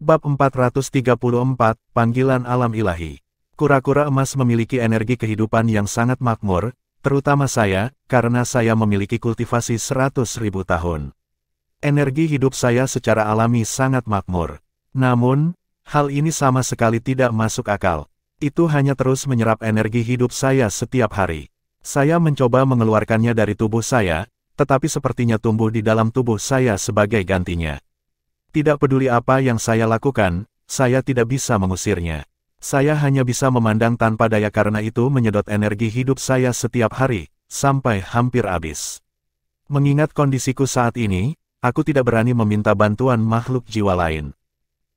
Bab 434, Panggilan Alam Ilahi. Kura-kura emas memiliki energi kehidupan yang sangat makmur, terutama saya, karena saya memiliki kultivasi 100.000 tahun. Energi hidup saya secara alami sangat makmur. Namun, hal ini sama sekali tidak masuk akal. Itu hanya terus menyerap energi hidup saya setiap hari. Saya mencoba mengeluarkannya dari tubuh saya, tetapi sepertinya tumbuh di dalam tubuh saya sebagai gantinya. Tidak peduli apa yang saya lakukan, saya tidak bisa mengusirnya. Saya hanya bisa memandang tanpa daya karena itu menyedot energi hidup saya setiap hari, sampai hampir habis. Mengingat kondisiku saat ini, aku tidak berani meminta bantuan makhluk jiwa lain.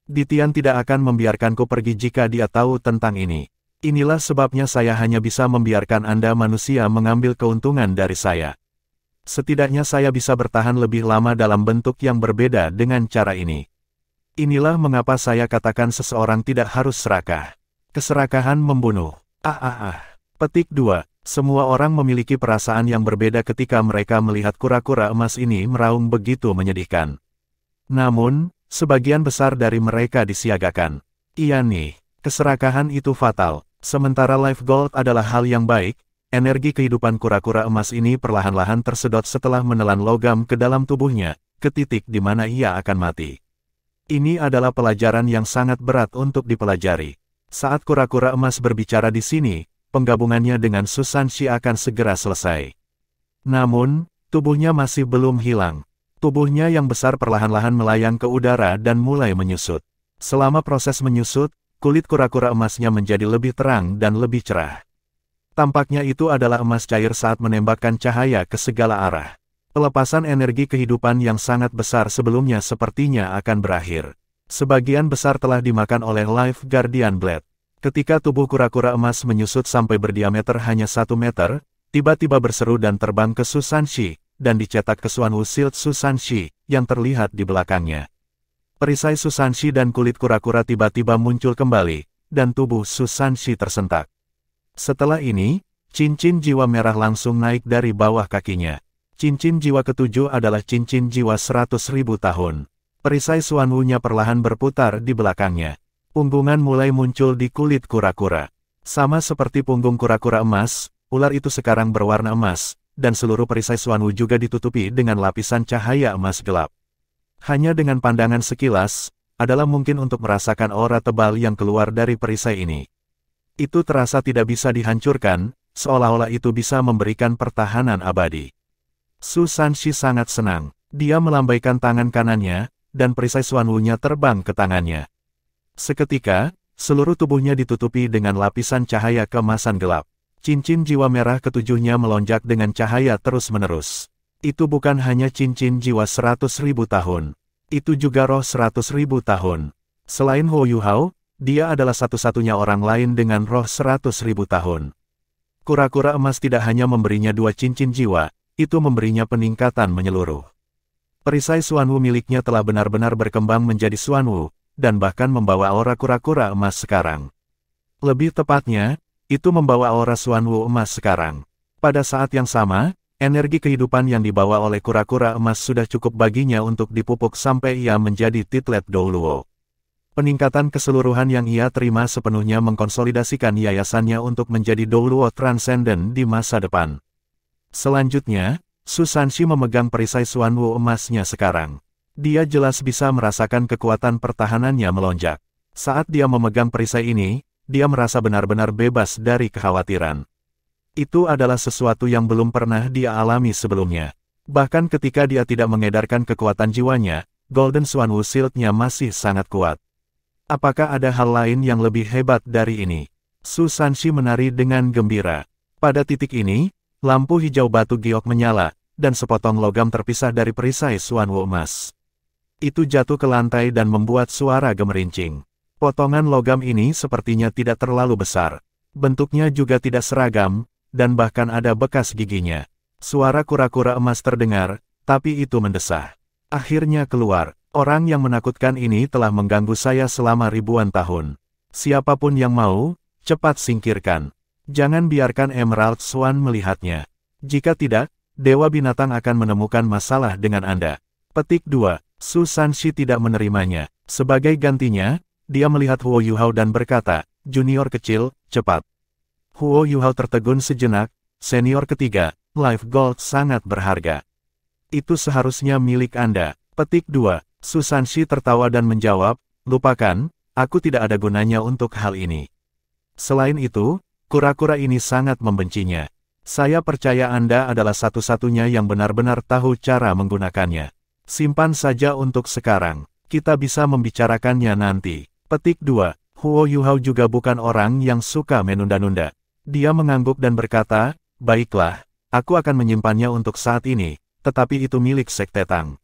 Ditian tidak akan membiarkanku pergi jika dia tahu tentang ini. Inilah sebabnya saya hanya bisa membiarkan Anda manusia mengambil keuntungan dari saya. Setidaknya saya bisa bertahan lebih lama dalam bentuk yang berbeda dengan cara ini. Inilah mengapa saya katakan seseorang tidak harus serakah. Keserakahan membunuh. Petik 2. Semua orang memiliki perasaan yang berbeda ketika mereka melihat kura-kura emas ini meraung begitu menyedihkan. Namun, sebagian besar dari mereka disiagakan. Iya nih, keserakahan itu fatal. Sementara life gold adalah hal yang baik, energi kehidupan kura-kura emas ini perlahan-lahan tersedot setelah menelan logam ke dalam tubuhnya, ke titik di mana ia akan mati. Ini adalah pelajaran yang sangat berat untuk dipelajari. Saat kura-kura emas berbicara di sini, penggabungannya dengan Susanshi akan segera selesai. Namun, tubuhnya masih belum hilang. Tubuhnya yang besar perlahan-lahan melayang ke udara dan mulai menyusut. Selama proses menyusut, kulit kura-kura emasnya menjadi lebih terang dan lebih cerah. Tampaknya itu adalah emas cair saat menembakkan cahaya ke segala arah. Pelepasan energi kehidupan yang sangat besar sebelumnya sepertinya akan berakhir. Sebagian besar telah dimakan oleh Life Guardian Blade. Ketika tubuh kura-kura emas menyusut sampai berdiameter hanya 1 meter, tiba-tiba berseru dan terbang ke Susanshi, dan dicetak ke Xuanwu Shield Susanshi, yang terlihat di belakangnya. Perisai Susanshi dan kulit kura-kura tiba-tiba muncul kembali, dan tubuh Susanshi tersentak. Setelah ini, cincin jiwa merah langsung naik dari bawah kakinya. Cincin jiwa ketujuh adalah cincin jiwa 100.000 tahun. Perisai Xuanwu-nya perlahan berputar di belakangnya. Punggungan mulai muncul di kulit kura-kura. Sama seperti punggung kura-kura emas, ular itu sekarang berwarna emas, dan seluruh perisai Xuanwu juga ditutupi dengan lapisan cahaya emas gelap. Hanya dengan pandangan sekilas, adalah mungkin untuk merasakan aura tebal yang keluar dari perisai ini. Itu terasa tidak bisa dihancurkan, seolah-olah itu bisa memberikan pertahanan abadi. Susanshi sangat senang. Dia melambaikan tangan kanannya, dan perisai Xuanwu-nya terbang ke tangannya. Seketika, seluruh tubuhnya ditutupi dengan lapisan cahaya keemasan gelap. Cincin jiwa merah ketujuhnya melonjak dengan cahaya terus-menerus. Itu bukan hanya cincin jiwa 100.000 tahun. Itu juga roh 100.000 tahun. Selain Hou Yuhao, dia adalah satu-satunya orang lain dengan roh 100.000 tahun. Kura-kura emas tidak hanya memberinya 2 cincin jiwa, itu memberinya peningkatan menyeluruh. Perisai Xuanwu miliknya telah benar-benar berkembang menjadi Xuanwu, dan bahkan membawa aura kura-kura emas sekarang. Lebih tepatnya, itu membawa aura Xuanwu emas sekarang. Pada saat yang sama, energi kehidupan yang dibawa oleh kura-kura emas sudah cukup baginya untuk dipupuk sampai ia menjadi Titlet Douluo. Peningkatan keseluruhan yang ia terima sepenuhnya mengkonsolidasikan yayasannya untuk menjadi Douluo Transcendent di masa depan. Selanjutnya, Susanshi memegang perisai Xuanwu emasnya sekarang. Dia jelas bisa merasakan kekuatan pertahanannya melonjak. Saat dia memegang perisai ini, dia merasa benar-benar bebas dari kekhawatiran. Itu adalah sesuatu yang belum pernah dia alami sebelumnya. Bahkan ketika dia tidak mengedarkan kekuatan jiwanya, Golden Xuanwu Shield-nya masih sangat kuat. Apakah ada hal lain yang lebih hebat dari ini? Susanshi menari dengan gembira. Pada titik ini, lampu hijau batu giok menyala, dan sepotong logam terpisah dari perisai Xuanwu emas. Itu jatuh ke lantai dan membuat suara gemerincing. Potongan logam ini sepertinya tidak terlalu besar. Bentuknya juga tidak seragam, dan bahkan ada bekas giginya. Suara kura-kura emas terdengar, tapi itu mendesah. Akhirnya keluar. Orang yang menakutkan ini telah mengganggu saya selama ribuan tahun. Siapapun yang mau, cepat singkirkan. Jangan biarkan Emerald Swan melihatnya. Jika tidak, Dewa Binatang akan menemukan masalah dengan Anda. Petik 2. Susanshi tidak menerimanya. Sebagai gantinya, dia melihat Huo Yuhao dan berkata, "Junior kecil, cepat." Huo Yuhao tertegun sejenak, "Senior ketiga, Life Gold sangat berharga. Itu seharusnya milik Anda." Petik 2. Susanshi tertawa dan menjawab, "Lupakan, aku tidak ada gunanya untuk hal ini. Selain itu, kura-kura ini sangat membencinya. Saya percaya Anda adalah satu-satunya yang benar-benar tahu cara menggunakannya. Simpan saja untuk sekarang. Kita bisa membicarakannya nanti." Petik 2. Huo Yuhao juga bukan orang yang suka menunda-nunda. Dia mengangguk dan berkata, "Baiklah, aku akan menyimpannya untuk saat ini, tetapi itu milik Sekte Tang."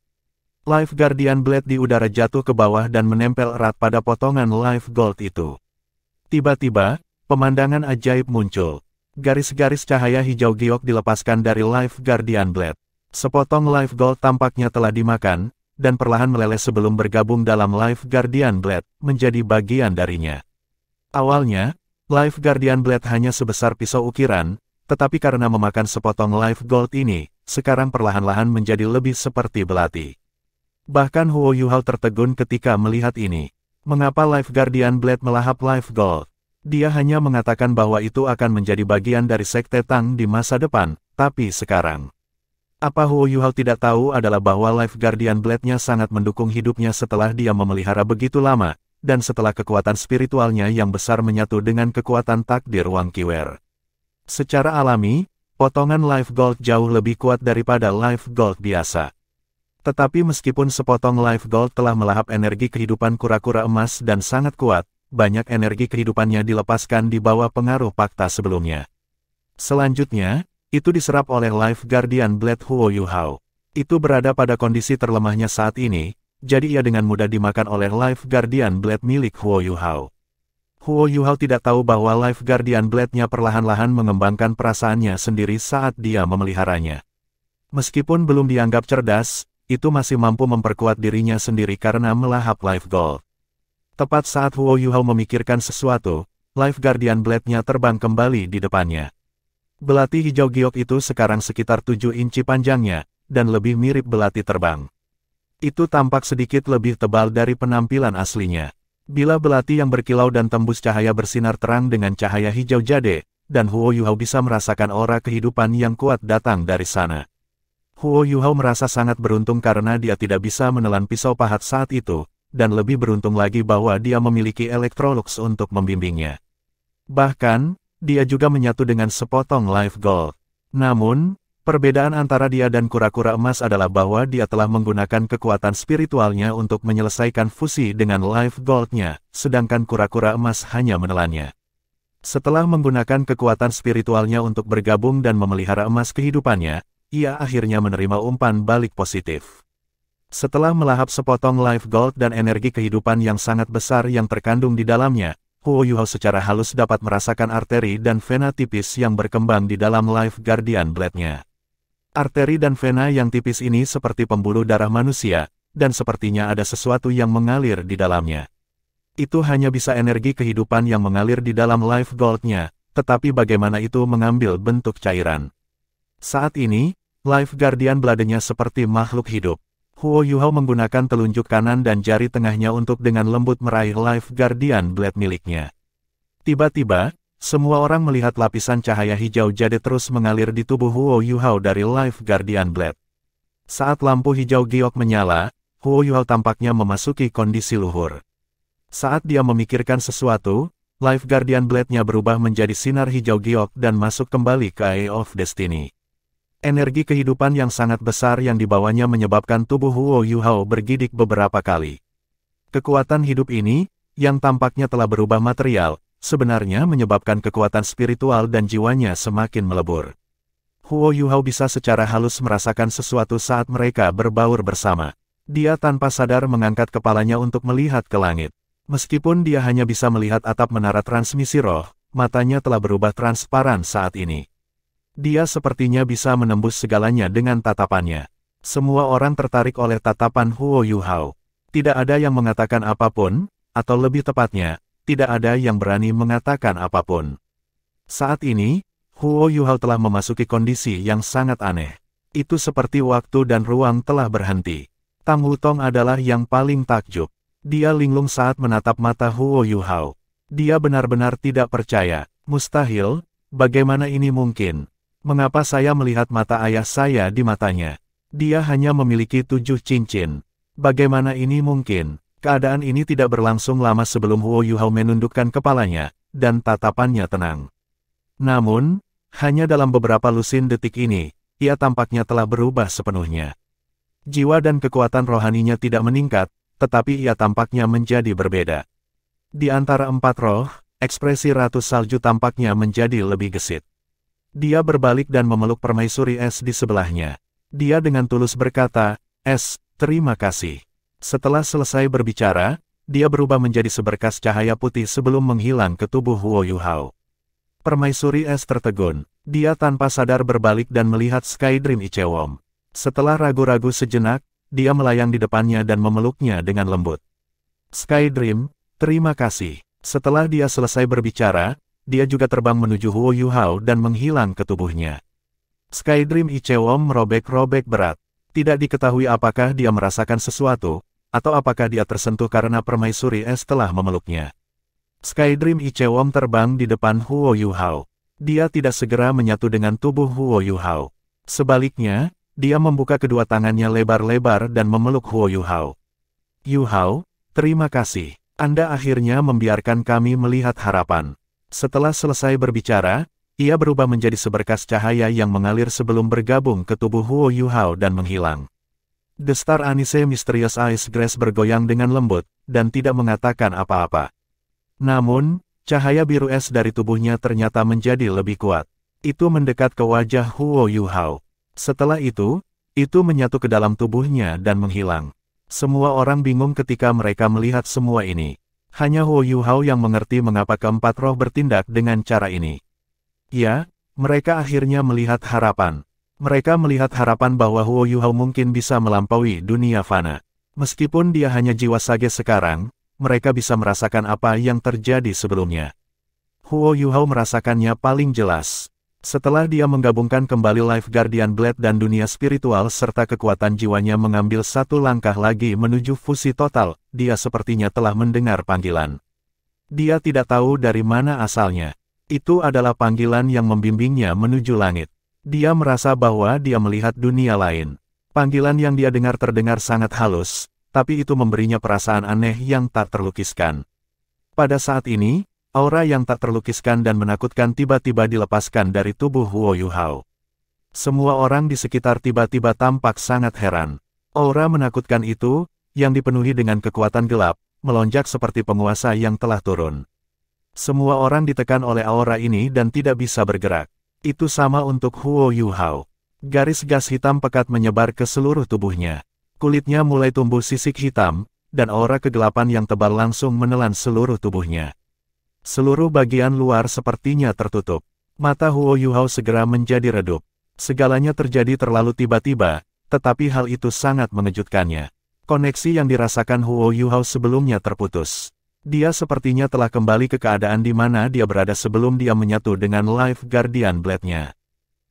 Life Guardian Blade di udara jatuh ke bawah dan menempel erat pada potongan Life Gold itu. Tiba-tiba, pemandangan ajaib muncul. Garis-garis cahaya hijau giok dilepaskan dari Life Guardian Blade. Sepotong Life Gold tampaknya telah dimakan, dan perlahan meleleh sebelum bergabung dalam Life Guardian Blade, menjadi bagian darinya. Awalnya, Life Guardian Blade hanya sebesar pisau ukiran, tetapi karena memakan sepotong Life Gold ini, sekarang perlahan-lahan menjadi lebih seperti belati. Bahkan Huo Yuhao tertegun ketika melihat ini. Mengapa Life Guardian Blade melahap Life Gold? Dia hanya mengatakan bahwa itu akan menjadi bagian dari Sekte Tang di masa depan, tapi sekarang. Apa Huo Yuhao tidak tahu adalah bahwa Life Guardian Blade-nya sangat mendukung hidupnya setelah dia memelihara begitu lama, dan setelah kekuatan spiritualnya yang besar menyatu dengan kekuatan takdir Wang Qiwer. Secara alami, potongan Life Gold jauh lebih kuat daripada Life Gold biasa. Tetapi meskipun sepotong Life Gold telah melahap energi kehidupan kura-kura emas dan sangat kuat, banyak energi kehidupannya dilepaskan di bawah pengaruh fakta sebelumnya. Selanjutnya, itu diserap oleh Life Guardian Blade Huo Yuhao. Itu berada pada kondisi terlemahnya saat ini, jadi ia dengan mudah dimakan oleh Life Guardian Blade milik Huo Yuhao. Huo Yuhao tidak tahu bahwa Life Guardian Blade-nya perlahan-lahan mengembangkan perasaannya sendiri saat dia memeliharanya. Meskipun belum dianggap cerdas, itu masih mampu memperkuat dirinya sendiri karena melahap Life Gold. Tepat saat Huo Yuhao memikirkan sesuatu, Life Guardian Blade-nya terbang kembali di depannya. Belati hijau giok itu sekarang sekitar 7 inci panjangnya, dan lebih mirip belati terbang. Itu tampak sedikit lebih tebal dari penampilan aslinya. Bila belati yang berkilau dan tembus cahaya bersinar terang dengan cahaya hijau jade, dan Huo Yuhao bisa merasakan aura kehidupan yang kuat datang dari sana. Huo Yuhao merasa sangat beruntung karena dia tidak bisa menelan pisau pahat saat itu, dan lebih beruntung lagi bahwa dia memiliki Electrolux untuk membimbingnya. Bahkan, dia juga menyatu dengan sepotong Life Gold. Namun, perbedaan antara dia dan kura-kura emas adalah bahwa dia telah menggunakan kekuatan spiritualnya untuk menyelesaikan fusi dengan Life Gold-nya, sedangkan kura-kura emas hanya menelannya. Setelah menggunakan kekuatan spiritualnya untuk bergabung dan memelihara emas kehidupannya, ia akhirnya menerima umpan balik positif. Setelah melahap sepotong Life Gold dan energi kehidupan yang sangat besar yang terkandung di dalamnya, Huo Yuhao secara halus dapat merasakan arteri dan vena tipis yang berkembang di dalam Life Guardian Blade-nya. Arteri dan vena yang tipis ini seperti pembuluh darah manusia, dan sepertinya ada sesuatu yang mengalir di dalamnya. Itu hanya bisa energi kehidupan yang mengalir di dalam Life Gold-nya, tetapi bagaimana itu mengambil bentuk cairan. Saat ini, Life Guardian Blade-nya seperti makhluk hidup. Huo Yuhao menggunakan telunjuk kanan dan jari tengahnya untuk dengan lembut meraih Life Guardian Blade miliknya. Tiba-tiba, semua orang melihat lapisan cahaya hijau jade terus mengalir di tubuh Huo Yuhao dari Life Guardian Blade. Saat lampu hijau giok menyala, Huo Yuhao tampaknya memasuki kondisi luhur. Saat dia memikirkan sesuatu, Life Guardian Blade-nya berubah menjadi sinar hijau giok dan masuk kembali ke Eye of Destiny. Energi kehidupan yang sangat besar yang dibawanya menyebabkan tubuh Huo Yuhao bergidik beberapa kali. Kekuatan hidup ini, yang tampaknya telah berubah material, sebenarnya menyebabkan kekuatan spiritual dan jiwanya semakin melebur. Huo Yuhao bisa secara halus merasakan sesuatu saat mereka berbaur bersama. Dia tanpa sadar mengangkat kepalanya untuk melihat ke langit. Meskipun dia hanya bisa melihat atap menara transmisi roh, matanya telah berubah transparan saat ini. Dia sepertinya bisa menembus segalanya dengan tatapannya. Semua orang tertarik oleh tatapan Huo Yuhao. Tidak ada yang mengatakan apapun, atau lebih tepatnya, tidak ada yang berani mengatakan apapun. Saat ini, Huo Yuhao telah memasuki kondisi yang sangat aneh. Itu seperti waktu dan ruang telah berhenti. Tang Wutong adalah yang paling takjub. Dia linglung saat menatap mata Huo Yuhao. Dia benar-benar tidak percaya. Mustahil, bagaimana ini mungkin? Mengapa saya melihat mata ayah saya di matanya? Dia hanya memiliki 7 cincin. Bagaimana ini mungkin? Keadaan ini tidak berlangsung lama sebelum Huo Yuhao menundukkan kepalanya, dan tatapannya tenang. Namun, hanya dalam beberapa lusin detik ini, ia tampaknya telah berubah sepenuhnya. Jiwa dan kekuatan rohaninya tidak meningkat, tetapi ia tampaknya menjadi berbeda. Di antara 4 roh, ekspresi Ratu Salju tampaknya menjadi lebih gesit. Dia berbalik dan memeluk permaisuri es di sebelahnya. Dia dengan tulus berkata, "Es, terima kasih." Setelah selesai berbicara, dia berubah menjadi seberkas cahaya putih sebelum menghilang ke tubuh Huo Yuhao. Permaisuri es tertegun. Dia tanpa sadar berbalik dan melihat Sky Dream Ichewom. Setelah ragu-ragu sejenak, dia melayang di depannya dan memeluknya dengan lembut. "Sky Dream, terima kasih." Setelah dia selesai berbicara, dia juga terbang menuju Huo Yuhao dan menghilang ke tubuhnya. Sky Dream Ichewom merobek-robek berat. Tidak diketahui apakah dia merasakan sesuatu, atau apakah dia tersentuh karena permaisuri es telah memeluknya. Sky Dream Ichewom terbang di depan Huo Yuhao. Dia tidak segera menyatu dengan tubuh Huo Yuhao. Sebaliknya, dia membuka kedua tangannya lebar-lebar dan memeluk Huo Yuhao. "Yuhao, terima kasih. Anda akhirnya membiarkan kami melihat harapan." Setelah selesai berbicara, ia berubah menjadi seberkas cahaya yang mengalir sebelum bergabung ke tubuh Huo Yuhao dan menghilang. The Star Anise Mysterious Ice Grace bergoyang dengan lembut, dan tidak mengatakan apa-apa. Namun, cahaya biru es dari tubuhnya ternyata menjadi lebih kuat. Itu mendekat ke wajah Huo Yuhao. Setelah itu menyatu ke dalam tubuhnya dan menghilang. Semua orang bingung ketika mereka melihat semua ini. Hanya Huo Yuhao yang mengerti mengapa keempat roh bertindak dengan cara ini. Ya, mereka akhirnya melihat harapan. Mereka melihat harapan bahwa Huo Yuhao mungkin bisa melampaui dunia fana. Meskipun dia hanya jiwa sage sekarang, mereka bisa merasakan apa yang terjadi sebelumnya. Huo Yuhao merasakannya paling jelas. Setelah dia menggabungkan kembali Life Guardian Blade dan dunia spiritual serta kekuatan jiwanya mengambil satu langkah lagi menuju fusi total, dia sepertinya telah mendengar panggilan. Dia tidak tahu dari mana asalnya. Itu adalah panggilan yang membimbingnya menuju langit. Dia merasa bahwa dia melihat dunia lain. Panggilan yang dia dengar terdengar sangat halus, tapi itu memberinya perasaan aneh yang tak terlukiskan. Pada saat ini, aura yang tak terlukiskan dan menakutkan tiba-tiba dilepaskan dari tubuh Huo Yuhao. Semua orang di sekitar tiba-tiba tampak sangat heran. Aura menakutkan itu, yang dipenuhi dengan kekuatan gelap, melonjak seperti penguasa yang telah turun. Semua orang ditekan oleh aura ini dan tidak bisa bergerak. Itu sama untuk Huo Yuhao. Garis gas hitam pekat menyebar ke seluruh tubuhnya. Kulitnya mulai tumbuh sisik hitam, dan aura kegelapan yang tebal langsung menelan seluruh tubuhnya. Seluruh bagian luar sepertinya tertutup. Mata Huo Yuhao segera menjadi redup. Segalanya terjadi terlalu tiba-tiba, tetapi hal itu sangat mengejutkannya. Koneksi yang dirasakan Huo Yuhao sebelumnya terputus. Dia sepertinya telah kembali ke keadaan di mana dia berada sebelum dia menyatu dengan Life Guardian Blade-nya.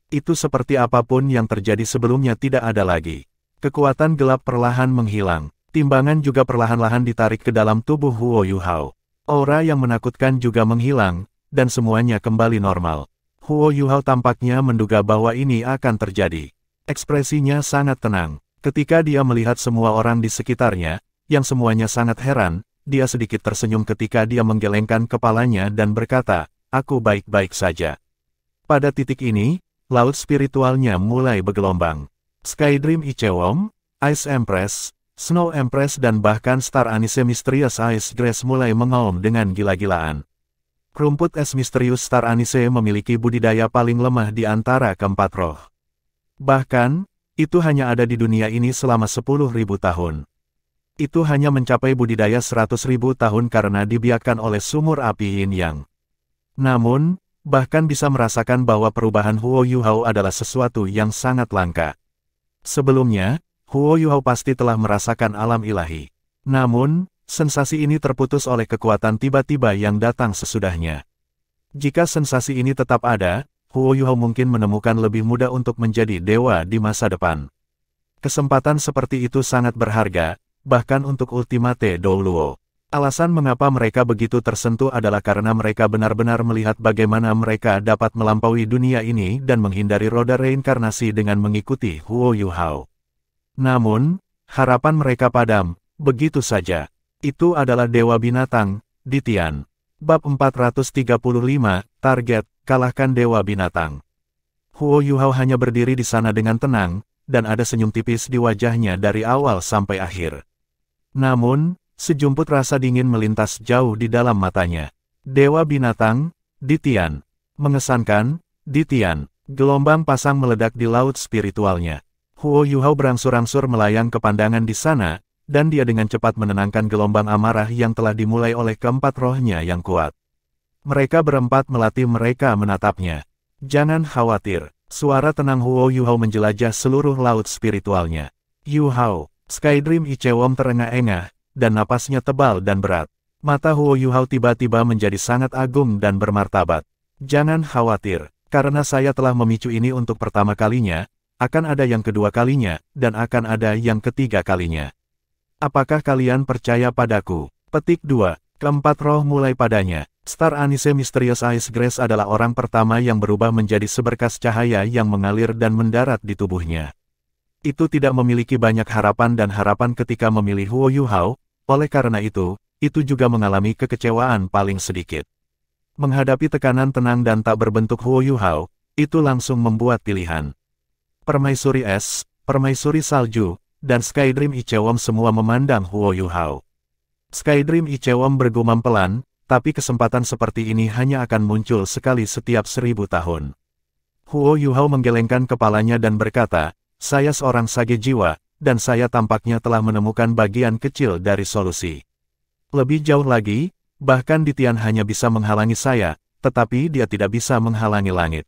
Itu seperti apapun yang terjadi sebelumnya tidak ada lagi. Kekuatan gelap perlahan menghilang. Timbangan juga perlahan-lahan ditarik ke dalam tubuh Huo Yuhao. Aura yang menakutkan juga menghilang, dan semuanya kembali normal. Huo Yuhao tampaknya menduga bahwa ini akan terjadi. Ekspresinya sangat tenang. Ketika dia melihat semua orang di sekitarnya, yang semuanya sangat heran, dia sedikit tersenyum ketika dia menggelengkan kepalanya dan berkata, "Aku baik-baik saja." Pada titik ini, laut spiritualnya mulai bergelombang. Sky Dream Ichewom, Ice Empress, Snow Empress dan bahkan Star Anise Mysterious Ice Grace mulai mengaum dengan gila-gilaan. Rumput es misterius Star Anise memiliki budidaya paling lemah di antara keempat roh. Bahkan, itu hanya ada di dunia ini selama 10.000 tahun. Itu hanya mencapai budidaya 100.000 tahun karena dibiarkan oleh sumur api Yin Yang. Namun, bahkan bisa merasakan bahwa perubahan Huo Yuhao adalah sesuatu yang sangat langka. Sebelumnya, Huo Yuhao pasti telah merasakan alam ilahi. Namun, sensasi ini terputus oleh kekuatan tiba-tiba yang datang sesudahnya. Jika sensasi ini tetap ada, Huo Yuhao mungkin menemukan lebih mudah untuk menjadi dewa di masa depan. Kesempatan seperti itu sangat berharga, bahkan untuk Ultimate Douluo. Alasan mengapa mereka begitu tersentuh adalah karena mereka benar-benar melihat bagaimana mereka dapat melampaui dunia ini dan menghindari roda reinkarnasi dengan mengikuti Huo Yuhao. Namun, harapan mereka padam, begitu saja. Itu adalah Dewa Binatang, Ditian. Bab 435, Target, kalahkan Dewa Binatang. Huo Yuhao hanya berdiri di sana dengan tenang, dan ada senyum tipis di wajahnya dari awal sampai akhir. Namun, sejumput rasa dingin melintas jauh di dalam matanya. Dewa Binatang, Ditian. Mengesankan, Ditian. Gelombang pasang meledak di laut spiritualnya. Huo Yuhao berangsur-angsur melayang ke pandangan di sana, dan dia dengan cepat menenangkan gelombang amarah yang telah dimulai oleh keempat rohnya yang kuat. Mereka berempat melatih mereka menatapnya. Jangan khawatir, suara tenang Huo Yuhao menjelajah seluruh laut spiritualnya. Yuhao, Skydream Ichewom terengah-engah, dan napasnya tebal dan berat. Mata Huo Yuhao tiba-tiba menjadi sangat agung dan bermartabat. Jangan khawatir, karena saya telah memicu ini untuk pertama kalinya, akan ada yang kedua kalinya, dan akan ada yang ketiga kalinya. Apakah kalian percaya padaku? Petik 2. Keempat roh mulai padanya. Star Anise Mysterious Ice Grace adalah orang pertama yang berubah menjadi seberkas cahaya yang mengalir dan mendarat di tubuhnya. Itu tidak memiliki banyak harapan dan harapan ketika memilih Huo Yuhao, oleh karena itu juga mengalami kekecewaan paling sedikit. Menghadapi tekanan tenang dan tak berbentuk Huo Yuhao, itu langsung membuat pilihan. Permaisuri es, permaisuri salju, dan Skydream Ichewom semua memandang Huo Yuhao. Skydream Ichewom bergumam pelan, tapi kesempatan seperti ini hanya akan muncul sekali setiap 1000 tahun. Huo Yuhao menggelengkan kepalanya dan berkata, saya seorang sage jiwa, dan saya tampaknya telah menemukan bagian kecil dari solusi. Lebih jauh lagi, bahkan Ditian hanya bisa menghalangi saya, tetapi dia tidak bisa menghalangi langit.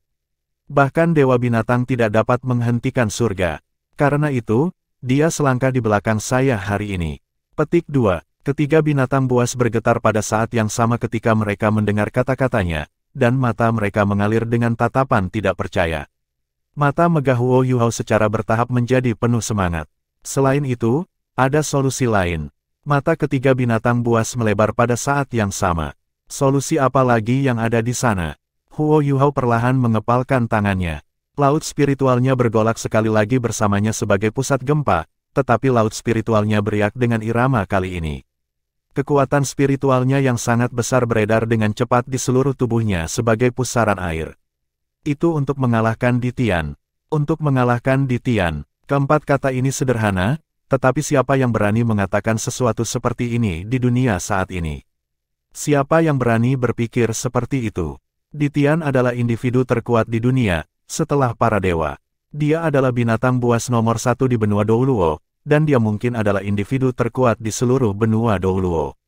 Bahkan Dewa Binatang tidak dapat menghentikan surga. Karena itu, dia selangkah di belakang saya hari ini. Petik 2. Ketiga binatang buas bergetar pada saat yang sama ketika mereka mendengar kata-katanya, dan mata mereka mengalir dengan tatapan tidak percaya. Mata megah Huo Yuhao secara bertahap menjadi penuh semangat. Selain itu, ada solusi lain. Mata ketiga binatang buas melebar pada saat yang sama. Solusi apa lagi yang ada di sana? Huo Yuhao perlahan mengepalkan tangannya. Laut spiritualnya bergolak sekali lagi bersamanya sebagai pusat gempa, tetapi laut spiritualnya beriak dengan irama kali ini. Kekuatan spiritualnya yang sangat besar beredar dengan cepat di seluruh tubuhnya sebagai pusaran air. Itu untuk mengalahkan Ditian. Untuk mengalahkan Ditian. Keempat kata ini sederhana, tetapi siapa yang berani mengatakan sesuatu seperti ini di dunia saat ini? Siapa yang berani berpikir seperti itu? Ditian adalah individu terkuat di dunia, setelah para dewa. Dia adalah binatang buas nomor 1 di benua Douluo, dan dia mungkin adalah individu terkuat di seluruh benua Douluo.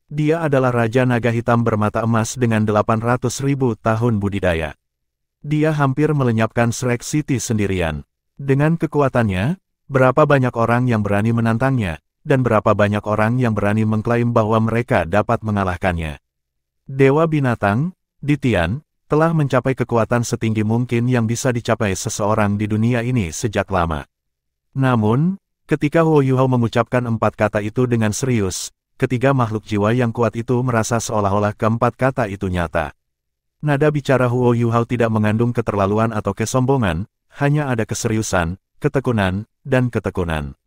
Dia adalah Raja Naga Hitam bermata emas dengan 800.000 tahun budidaya. Dia hampir melenyapkan Shrek City sendirian. Dengan kekuatannya, berapa banyak orang yang berani menantangnya, dan berapa banyak orang yang berani mengklaim bahwa mereka dapat mengalahkannya. Dewa Binatang, Ditian, telah mencapai kekuatan setinggi mungkin yang bisa dicapai seseorang di dunia ini sejak lama. Namun, ketika Huo Yuhao mengucapkan 4 kata itu dengan serius, ketiga makhluk jiwa yang kuat itu merasa seolah-olah keempat kata itu nyata. Nada bicara Huo Yuhao tidak mengandung keterlaluan atau kesombongan, hanya ada keseriusan, ketekunan, dan ketekunan.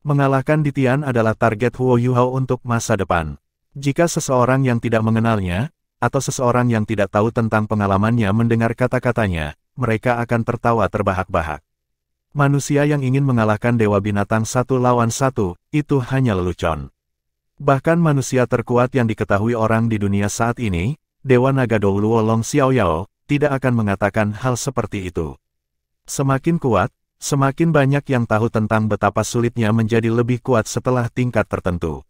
Mengalahkan Ditian adalah target Huo Yuhao untuk masa depan. Jika seseorang yang tidak mengenalnya, atau seseorang yang tidak tahu tentang pengalamannya mendengar kata-katanya, mereka akan tertawa terbahak-bahak. Manusia yang ingin mengalahkan Dewa Binatang 1 lawan 1, itu hanya lelucon. Bahkan manusia terkuat yang diketahui orang di dunia saat ini, Dewa Naga Douluo Long Xiaoyao, tidak akan mengatakan hal seperti itu. Semakin kuat, semakin banyak yang tahu tentang betapa sulitnya menjadi lebih kuat setelah tingkat tertentu.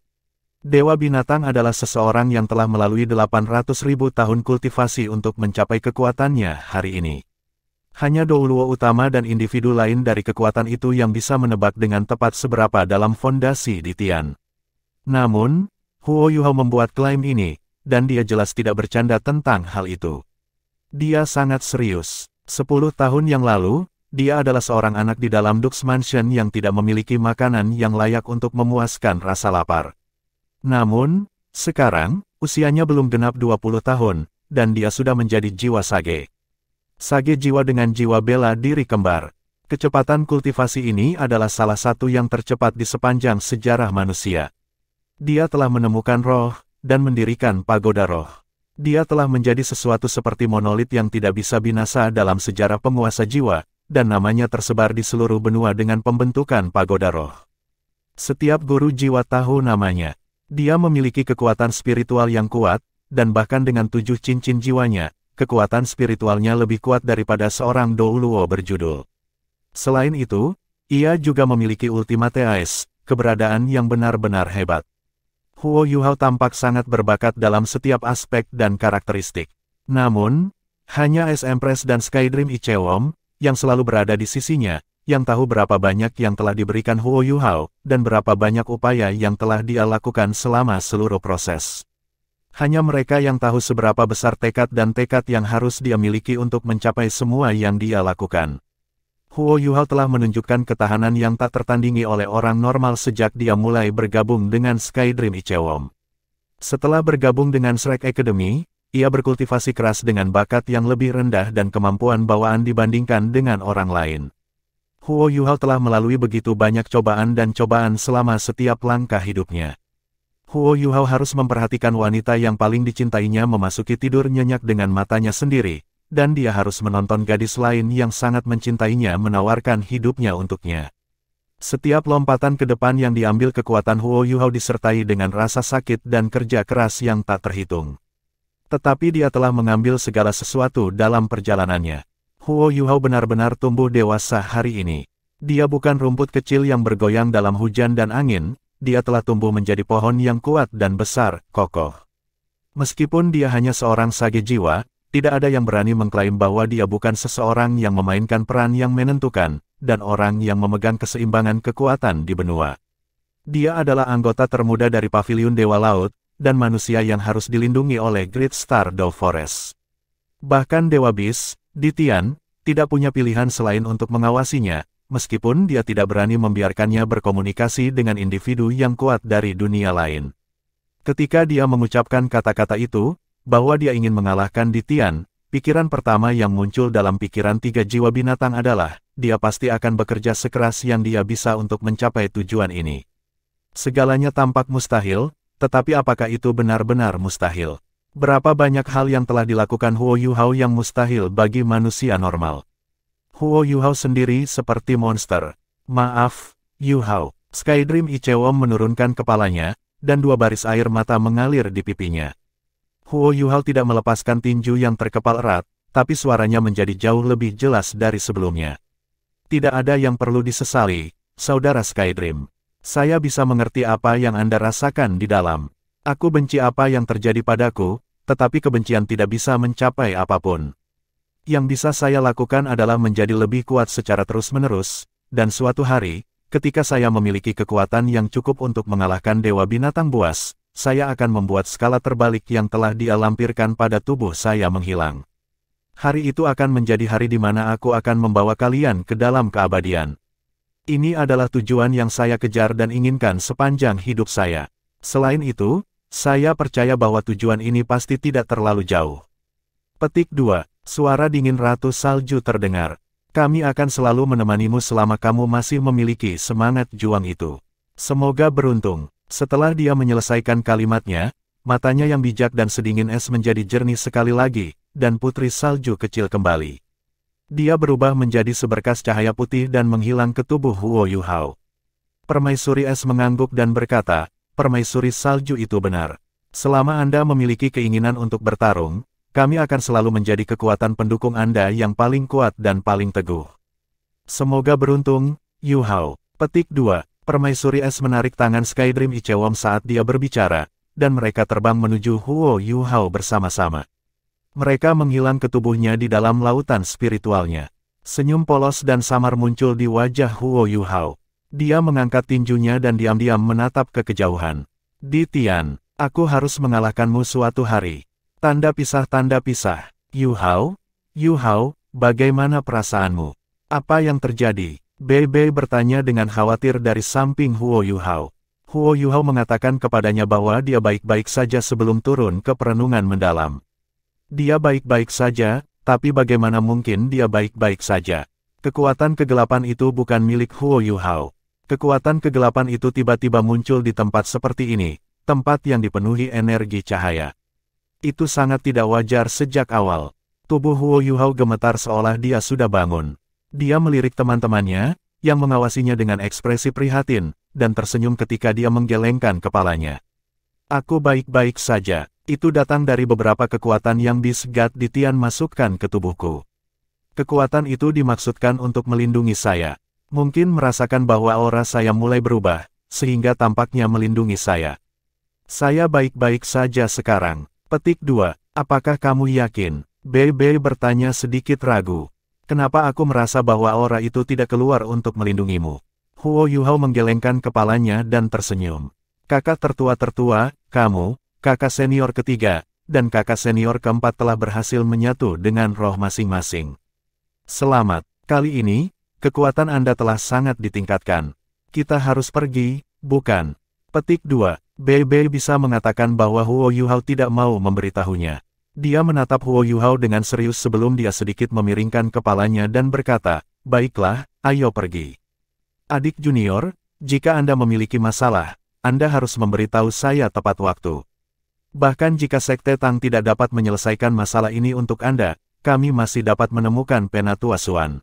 Dewa Binatang adalah seseorang yang telah melalui 800.000 tahun kultivasi untuk mencapai kekuatannya hari ini. Hanya Douluo utama dan individu lain dari kekuatan itu yang bisa menebak dengan tepat seberapa dalam fondasi Ditian. Namun, Huo Yuhao membuat klaim ini, dan dia jelas tidak bercanda tentang hal itu. Dia sangat serius. 10 tahun yang lalu, dia adalah seorang anak di dalam Dux Mansion yang tidak memiliki makanan yang layak untuk memuaskan rasa lapar. Namun, sekarang, usianya belum genap 20 tahun, dan dia sudah menjadi jiwa sage. Sage jiwa dengan jiwa bela diri kembar. Kecepatan kultivasi ini adalah salah satu yang tercepat di sepanjang sejarah manusia. Dia telah menemukan roh, dan mendirikan pagoda roh. Dia telah menjadi sesuatu seperti monolit yang tidak bisa binasa dalam sejarah penguasa jiwa, dan namanya tersebar di seluruh benua dengan pembentukan pagoda roh. Setiap guru jiwa tahu namanya. Dia memiliki kekuatan spiritual yang kuat, dan bahkan dengan 7 cincin jiwanya, kekuatan spiritualnya lebih kuat daripada seorang Douluo berjudul. Selain itu, ia juga memiliki Ultimate Ace, keberadaan yang benar-benar hebat. Huo Yuhao tampak sangat berbakat dalam setiap aspek dan karakteristik. Namun, hanya Ace Empress dan Skydream Ichewom, yang selalu berada di sisinya, yang tahu berapa banyak yang telah diberikan Huo Yuhao, dan berapa banyak upaya yang telah dia lakukan selama seluruh proses. Hanya mereka yang tahu seberapa besar tekad yang harus dia miliki untuk mencapai semua yang dia lakukan. Huo Yuhao telah menunjukkan ketahanan yang tak tertandingi oleh orang normal sejak dia mulai bergabung dengan Skydream Ichewom. Setelah bergabung dengan Shrek Academy, ia berkultivasi keras dengan bakat yang lebih rendah dan kemampuan bawaan dibandingkan dengan orang lain. Huo Yuhao telah melalui begitu banyak cobaan dan cobaan selama setiap langkah hidupnya. Huo Yuhao harus memperhatikan wanita yang paling dicintainya memasuki tidur nyenyak dengan matanya sendiri, dan dia harus menonton gadis lain yang sangat mencintainya menawarkan hidupnya untuknya. Setiap lompatan ke depan yang diambil kekuatan Huo Yuhao disertai dengan rasa sakit dan kerja keras yang tak terhitung. Tetapi dia telah mengambil segala sesuatu dalam perjalanannya. Huo Yuhao benar-benar tumbuh dewasa hari ini. Dia bukan rumput kecil yang bergoyang dalam hujan dan angin, dia telah tumbuh menjadi pohon yang kuat dan besar, kokoh. Meskipun dia hanya seorang sage jiwa, tidak ada yang berani mengklaim bahwa dia bukan seseorang yang memainkan peran yang menentukan, dan orang yang memegang keseimbangan kekuatan di benua. Dia adalah anggota termuda dari Paviliun Dewa Laut, dan manusia yang harus dilindungi oleh Great Star Dove Forest. Bahkan Dewa Bis, Ditian, tidak punya pilihan selain untuk mengawasinya, meskipun dia tidak berani membiarkannya berkomunikasi dengan individu yang kuat dari dunia lain. Ketika dia mengucapkan kata-kata itu, bahwa dia ingin mengalahkan Ditian, pikiran pertama yang muncul dalam pikiran 3 jiwa binatang adalah, dia pasti akan bekerja sekeras yang dia bisa untuk mencapai tujuan ini. Segalanya tampak mustahil, tetapi apakah itu benar-benar mustahil? Berapa banyak hal yang telah dilakukan Huo Yuhao yang mustahil bagi manusia normal? Huo Yuhao sendiri seperti monster. Maaf, Yuhao. Skydream Ichewom menurunkan kepalanya, dan 2 baris air mata mengalir di pipinya. Huo Yuhao tidak melepaskan tinju yang terkepal erat, tapi suaranya menjadi jauh lebih jelas dari sebelumnya. Tidak ada yang perlu disesali, saudara Skydream. Saya bisa mengerti apa yang Anda rasakan di dalam. Aku benci apa yang terjadi padaku, tetapi kebencian tidak bisa mencapai apapun. Yang bisa saya lakukan adalah menjadi lebih kuat secara terus-menerus, dan suatu hari, ketika saya memiliki kekuatan yang cukup untuk mengalahkan Dewa Binatang Buas, saya akan membuat skala terbalik yang telah dia lampirkan pada tubuh saya menghilang. Hari itu akan menjadi hari di mana aku akan membawa kalian ke dalam keabadian. Ini adalah tujuan yang saya kejar dan inginkan sepanjang hidup saya. Selain itu, saya percaya bahwa tujuan ini pasti tidak terlalu jauh. Petik 2. Suara dingin Ratu Salju terdengar. Kami akan selalu menemanimu selama kamu masih memiliki semangat juang itu. Semoga beruntung. Setelah dia menyelesaikan kalimatnya, matanya yang bijak dan sedingin es menjadi jernih sekali lagi, dan Putri Salju kecil kembali. Dia berubah menjadi seberkas cahaya putih dan menghilang ke tubuh Huo Yuhao. Permaisuri es mengangguk dan berkata, Permaisuri Salju itu benar. Selama Anda memiliki keinginan untuk bertarung, kami akan selalu menjadi kekuatan pendukung Anda yang paling kuat dan paling teguh. Semoga beruntung, Yuhao. Petik 2. Permaisuri es menarik tangan Skydream Ichewom saat dia berbicara, dan mereka terbang menuju Huo Yuhao bersama-sama. Mereka menghilang ke tubuhnya di dalam lautan spiritualnya. Senyum polos dan samar muncul di wajah Huo Yuhao. Dia mengangkat tinjunya dan diam-diam menatap ke kejauhan. Ditian, aku harus mengalahkanmu suatu hari. Tanda pisah. Yuhao, bagaimana perasaanmu? Apa yang terjadi? Bei Bei bertanya dengan khawatir dari samping Huo Yuhao. Huo Yuhao mengatakan kepadanya bahwa dia baik-baik saja sebelum turun ke perenungan mendalam. Dia baik-baik saja, tapi bagaimana mungkin dia baik-baik saja? Kekuatan kegelapan itu bukan milik Huo Yuhao. Kekuatan kegelapan itu tiba-tiba muncul di tempat seperti ini, tempat yang dipenuhi energi cahaya. Itu sangat tidak wajar sejak awal. Tubuh Huo Yuhao gemetar seolah dia sudah bangun. Dia melirik teman-temannya, yang mengawasinya dengan ekspresi prihatin, dan tersenyum ketika dia menggelengkan kepalanya. Aku baik-baik saja. Itu datang dari beberapa kekuatan yang Bisgat di Tian masukkan ke tubuhku. Kekuatan itu dimaksudkan untuk melindungi saya. Mungkin merasakan bahwa aura saya mulai berubah, sehingga tampaknya melindungi saya. Saya baik-baik saja sekarang. Petik 2. Apakah kamu yakin? Bei Bei bertanya sedikit ragu. Kenapa aku merasa bahwa aura itu tidak keluar untuk melindungimu? Huo Yuhao menggelengkan kepalanya dan tersenyum. Kakak tertua-tertua, kamu, kakak senior ketiga, dan kakak senior keempat telah berhasil menyatu dengan roh masing-masing. Selamat, kali ini, kekuatan Anda telah sangat ditingkatkan. Kita harus pergi, bukan? Petik 2. Bei Bei bisa mengatakan bahwa Huo Yuhao tidak mau memberitahunya. Dia menatap Huo Yuhao dengan serius sebelum dia sedikit memiringkan kepalanya dan berkata, baiklah, ayo pergi. Adik junior, jika Anda memiliki masalah, Anda harus memberitahu saya tepat waktu. Bahkan jika Sekte Tang tidak dapat menyelesaikan masalah ini untuk Anda, kami masih dapat menemukan Penatua Xuan.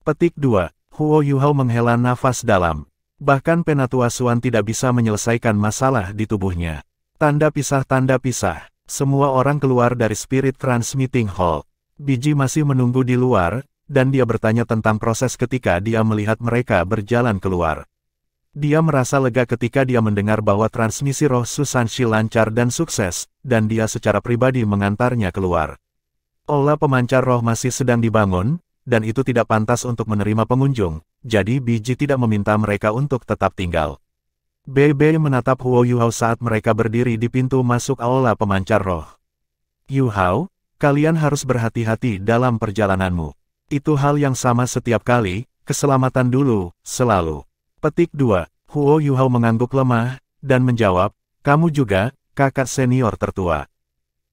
Petik 2. Huo Yuhao menghela nafas dalam. Bahkan Penatua Xuan tidak bisa menyelesaikan masalah di tubuhnya. Tanda pisah. Semua orang keluar dari Spirit Transmitting Hall. Biji masih menunggu di luar, dan dia bertanya tentang proses ketika dia melihat mereka berjalan keluar. Dia merasa lega ketika dia mendengar bahwa transmisi roh Susanshi lancar dan sukses, dan dia secara pribadi mengantarnya keluar. Aula pemancar roh masih sedang dibangun, dan itu tidak pantas untuk menerima pengunjung, jadi Biji tidak meminta mereka untuk tetap tinggal. Bei Bei menatap Huo Yuhao saat mereka berdiri di pintu masuk aula pemancar roh. Yuhao, kalian harus berhati-hati dalam perjalananmu. Itu hal yang sama setiap kali, keselamatan dulu, selalu. Petik 2. Huo Yuhao mengangguk lemah, dan menjawab, kamu juga, kakak senior tertua.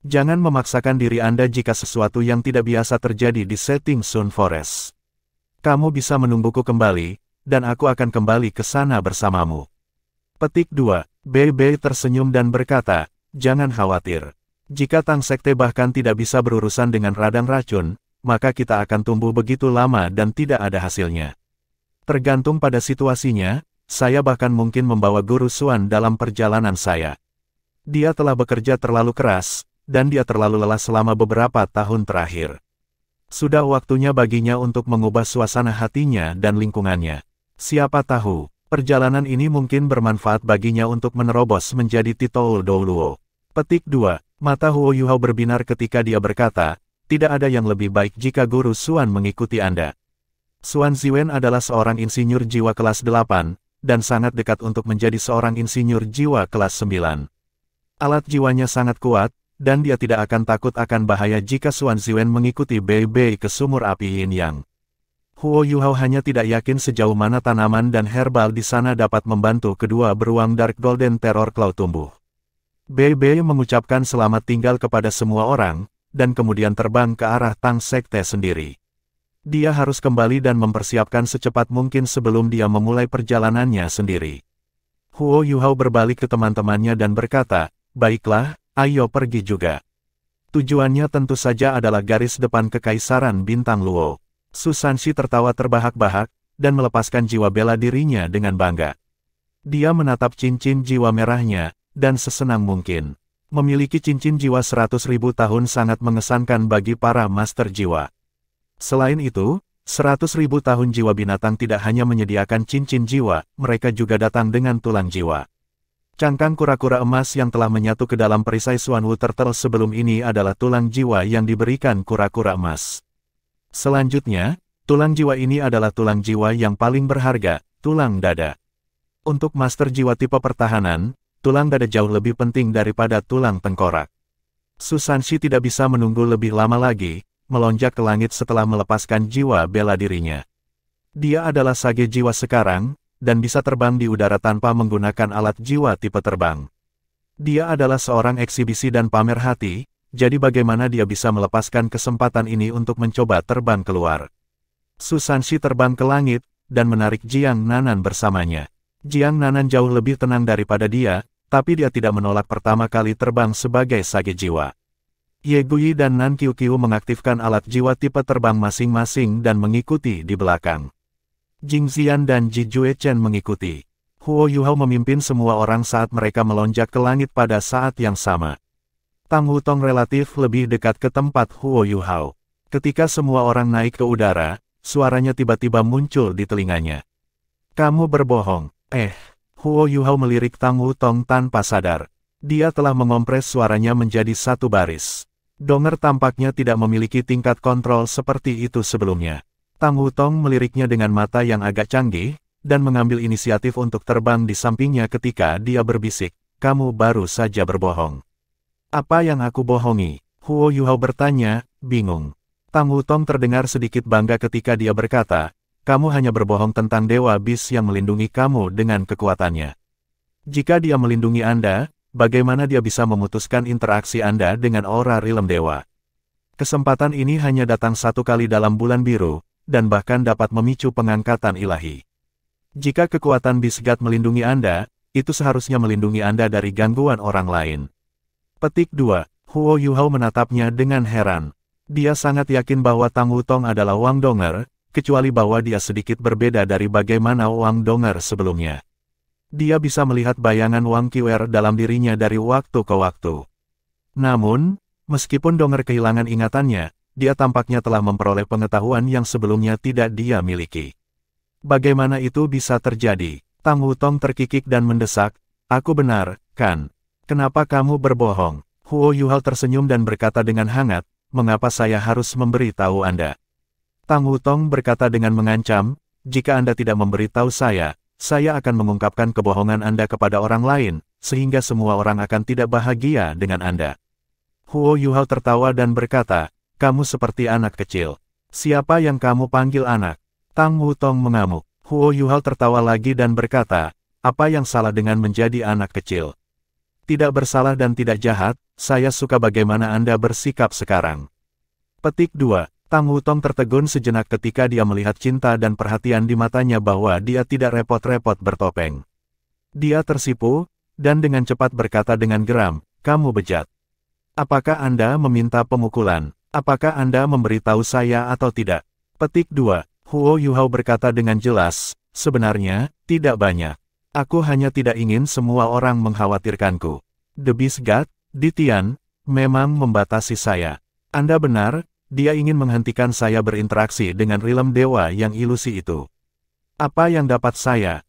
Jangan memaksakan diri Anda jika sesuatu yang tidak biasa terjadi di setting Sun Forest. Kamu bisa menungguku kembali, dan aku akan kembali ke sana bersamamu. Petik 2. Bei Bei tersenyum dan berkata, jangan khawatir. Jika Tang Sekte bahkan tidak bisa berurusan dengan radang racun, maka kita akan tumbuh begitu lama dan tidak ada hasilnya. Tergantung pada situasinya, saya bahkan mungkin membawa Guru Xuan dalam perjalanan saya. Dia telah bekerja terlalu keras, dan dia terlalu lelah selama beberapa tahun terakhir. Sudah waktunya baginya untuk mengubah suasana hatinya dan lingkungannya. Siapa tahu, perjalanan ini mungkin bermanfaat baginya untuk menerobos menjadi Titoul Douluo. Petik 2. Mata Huo Yuhao berbinar ketika dia berkata, tidak ada yang lebih baik jika Guru Xuan mengikuti Anda. Xuan Ziwen adalah seorang insinyur jiwa kelas 8, dan sangat dekat untuk menjadi seorang insinyur jiwa kelas 9. Alat jiwanya sangat kuat, dan dia tidak akan takut akan bahaya jika Xuan Ziwen mengikuti Bei Bei ke sumur api Yin Yang. Huo Yuhao hanya tidak yakin sejauh mana tanaman dan herbal di sana dapat membantu kedua beruang Dark Golden Terror Cloud tumbuh. Bei Bei mengucapkan selamat tinggal kepada semua orang, dan kemudian terbang ke arah Tang Sekte sendiri. Dia harus kembali dan mempersiapkan secepat mungkin sebelum dia memulai perjalanannya sendiri. Huo Yuhao berbalik ke teman-temannya dan berkata, baiklah, ayo pergi juga. Tujuannya tentu saja adalah garis depan Kekaisaran Bintang Luo. Susanshi tertawa terbahak-bahak, dan melepaskan jiwa bela dirinya dengan bangga. Dia menatap cincin jiwa merahnya, dan sesenang mungkin. Memiliki cincin jiwa 100.000 tahun sangat mengesankan bagi para master jiwa. Selain itu, 100.000 tahun jiwa binatang tidak hanya menyediakan cincin jiwa, mereka juga datang dengan tulang jiwa. Cangkang kura-kura emas yang telah menyatu ke dalam perisai Xuanwu Turtle sebelum ini adalah tulang jiwa yang diberikan kura-kura emas. Selanjutnya, tulang jiwa ini adalah tulang jiwa yang paling berharga, tulang dada. Untuk master jiwa tipe pertahanan, tulang dada jauh lebih penting daripada tulang tengkorak. Susanshi tidak bisa menunggu lebih lama lagi, melonjak ke langit setelah melepaskan jiwa bela dirinya. Dia adalah sage jiwa sekarang, dan bisa terbang di udara tanpa menggunakan alat jiwa tipe terbang. Dia adalah seorang eksibisi dan pamer hati, jadi bagaimana dia bisa melepaskan kesempatan ini untuk mencoba terbang keluar. Su Sanxi terbang ke langit, dan menarik Jiang Nanan bersamanya. Jiang Nanan jauh lebih tenang daripada dia, tapi dia tidak menolak pertama kali terbang sebagai sage jiwa. Ye Guyi dan Nan Qiuqiu mengaktifkan alat jiwa tipe terbang masing-masing dan mengikuti di belakang. Jing Xian dan Ji Juechen mengikuti. Huo Yuhao memimpin semua orang saat mereka melonjak ke langit pada saat yang sama. Tang Wutong relatif lebih dekat ke tempat Huo Yuhao. Ketika semua orang naik ke udara, suaranya tiba-tiba muncul di telinganya. Kamu berbohong. Huo Yuhao melirik Tang Wutong tanpa sadar. Dia telah mengompres suaranya menjadi satu baris. Donger tampaknya tidak memiliki tingkat kontrol seperti itu sebelumnya. Tang Wutong meliriknya dengan mata yang agak canggih, dan mengambil inisiatif untuk terbang di sampingnya ketika dia berbisik, kamu baru saja berbohong. Apa yang aku bohongi? Huo Yuhao bertanya, bingung. Tang Wutong terdengar sedikit bangga ketika dia berkata, kamu hanya berbohong tentang Dewa Bis yang melindungi kamu dengan kekuatannya. Jika dia melindungi Anda, bagaimana dia bisa memutuskan interaksi Anda dengan aura rilem dewa? Kesempatan ini hanya datang satu kali dalam bulan biru, dan bahkan dapat memicu pengangkatan ilahi. Jika kekuatan Bisgat melindungi Anda, itu seharusnya melindungi Anda dari gangguan orang lain. Petik 2. Huo Yuhao menatapnya dengan heran. Dia sangat yakin bahwa Tang Wutong adalah Wang Donger, kecuali bahwa dia sedikit berbeda dari bagaimana Wang Donger sebelumnya. Dia bisa melihat bayangan Wang Qiuer dalam dirinya dari waktu ke waktu. Namun, meskipun Donger kehilangan ingatannya, dia tampaknya telah memperoleh pengetahuan yang sebelumnya tidak dia miliki. Bagaimana itu bisa terjadi? Tang Wutong terkikik dan mendesak, aku benar, kan? Kenapa kamu berbohong? Huo Yuhao tersenyum dan berkata dengan hangat, mengapa saya harus memberitahu Anda? Tang Wutong berkata dengan mengancam, jika Anda tidak memberitahu saya akan mengungkapkan kebohongan Anda kepada orang lain, sehingga semua orang akan tidak bahagia dengan Anda. Huo Yuhao tertawa dan berkata, kamu seperti anak kecil. Siapa yang kamu panggil anak? Tang Wutong mengamuk. Huo Yuhao tertawa lagi dan berkata, apa yang salah dengan menjadi anak kecil? Tidak bersalah dan tidak jahat, saya suka bagaimana Anda bersikap sekarang. Petik 2. Tang Wutong tertegun sejenak ketika dia melihat cinta dan perhatian di matanya bahwa dia tidak repot-repot bertopeng. Dia tersipu, dan dengan cepat berkata dengan geram, kamu bejat. Apakah Anda meminta pemukulan? Apakah Anda memberitahu saya atau tidak? Petik 2. Huo Yuhao berkata dengan jelas, sebenarnya, tidak banyak. Aku hanya tidak ingin semua orang mengkhawatirkanku. The Beast God, Ditian, memang membatasi saya. Anda benar, dia ingin menghentikan saya berinteraksi dengan rilem dewa yang ilusi itu. Apa yang dapat saya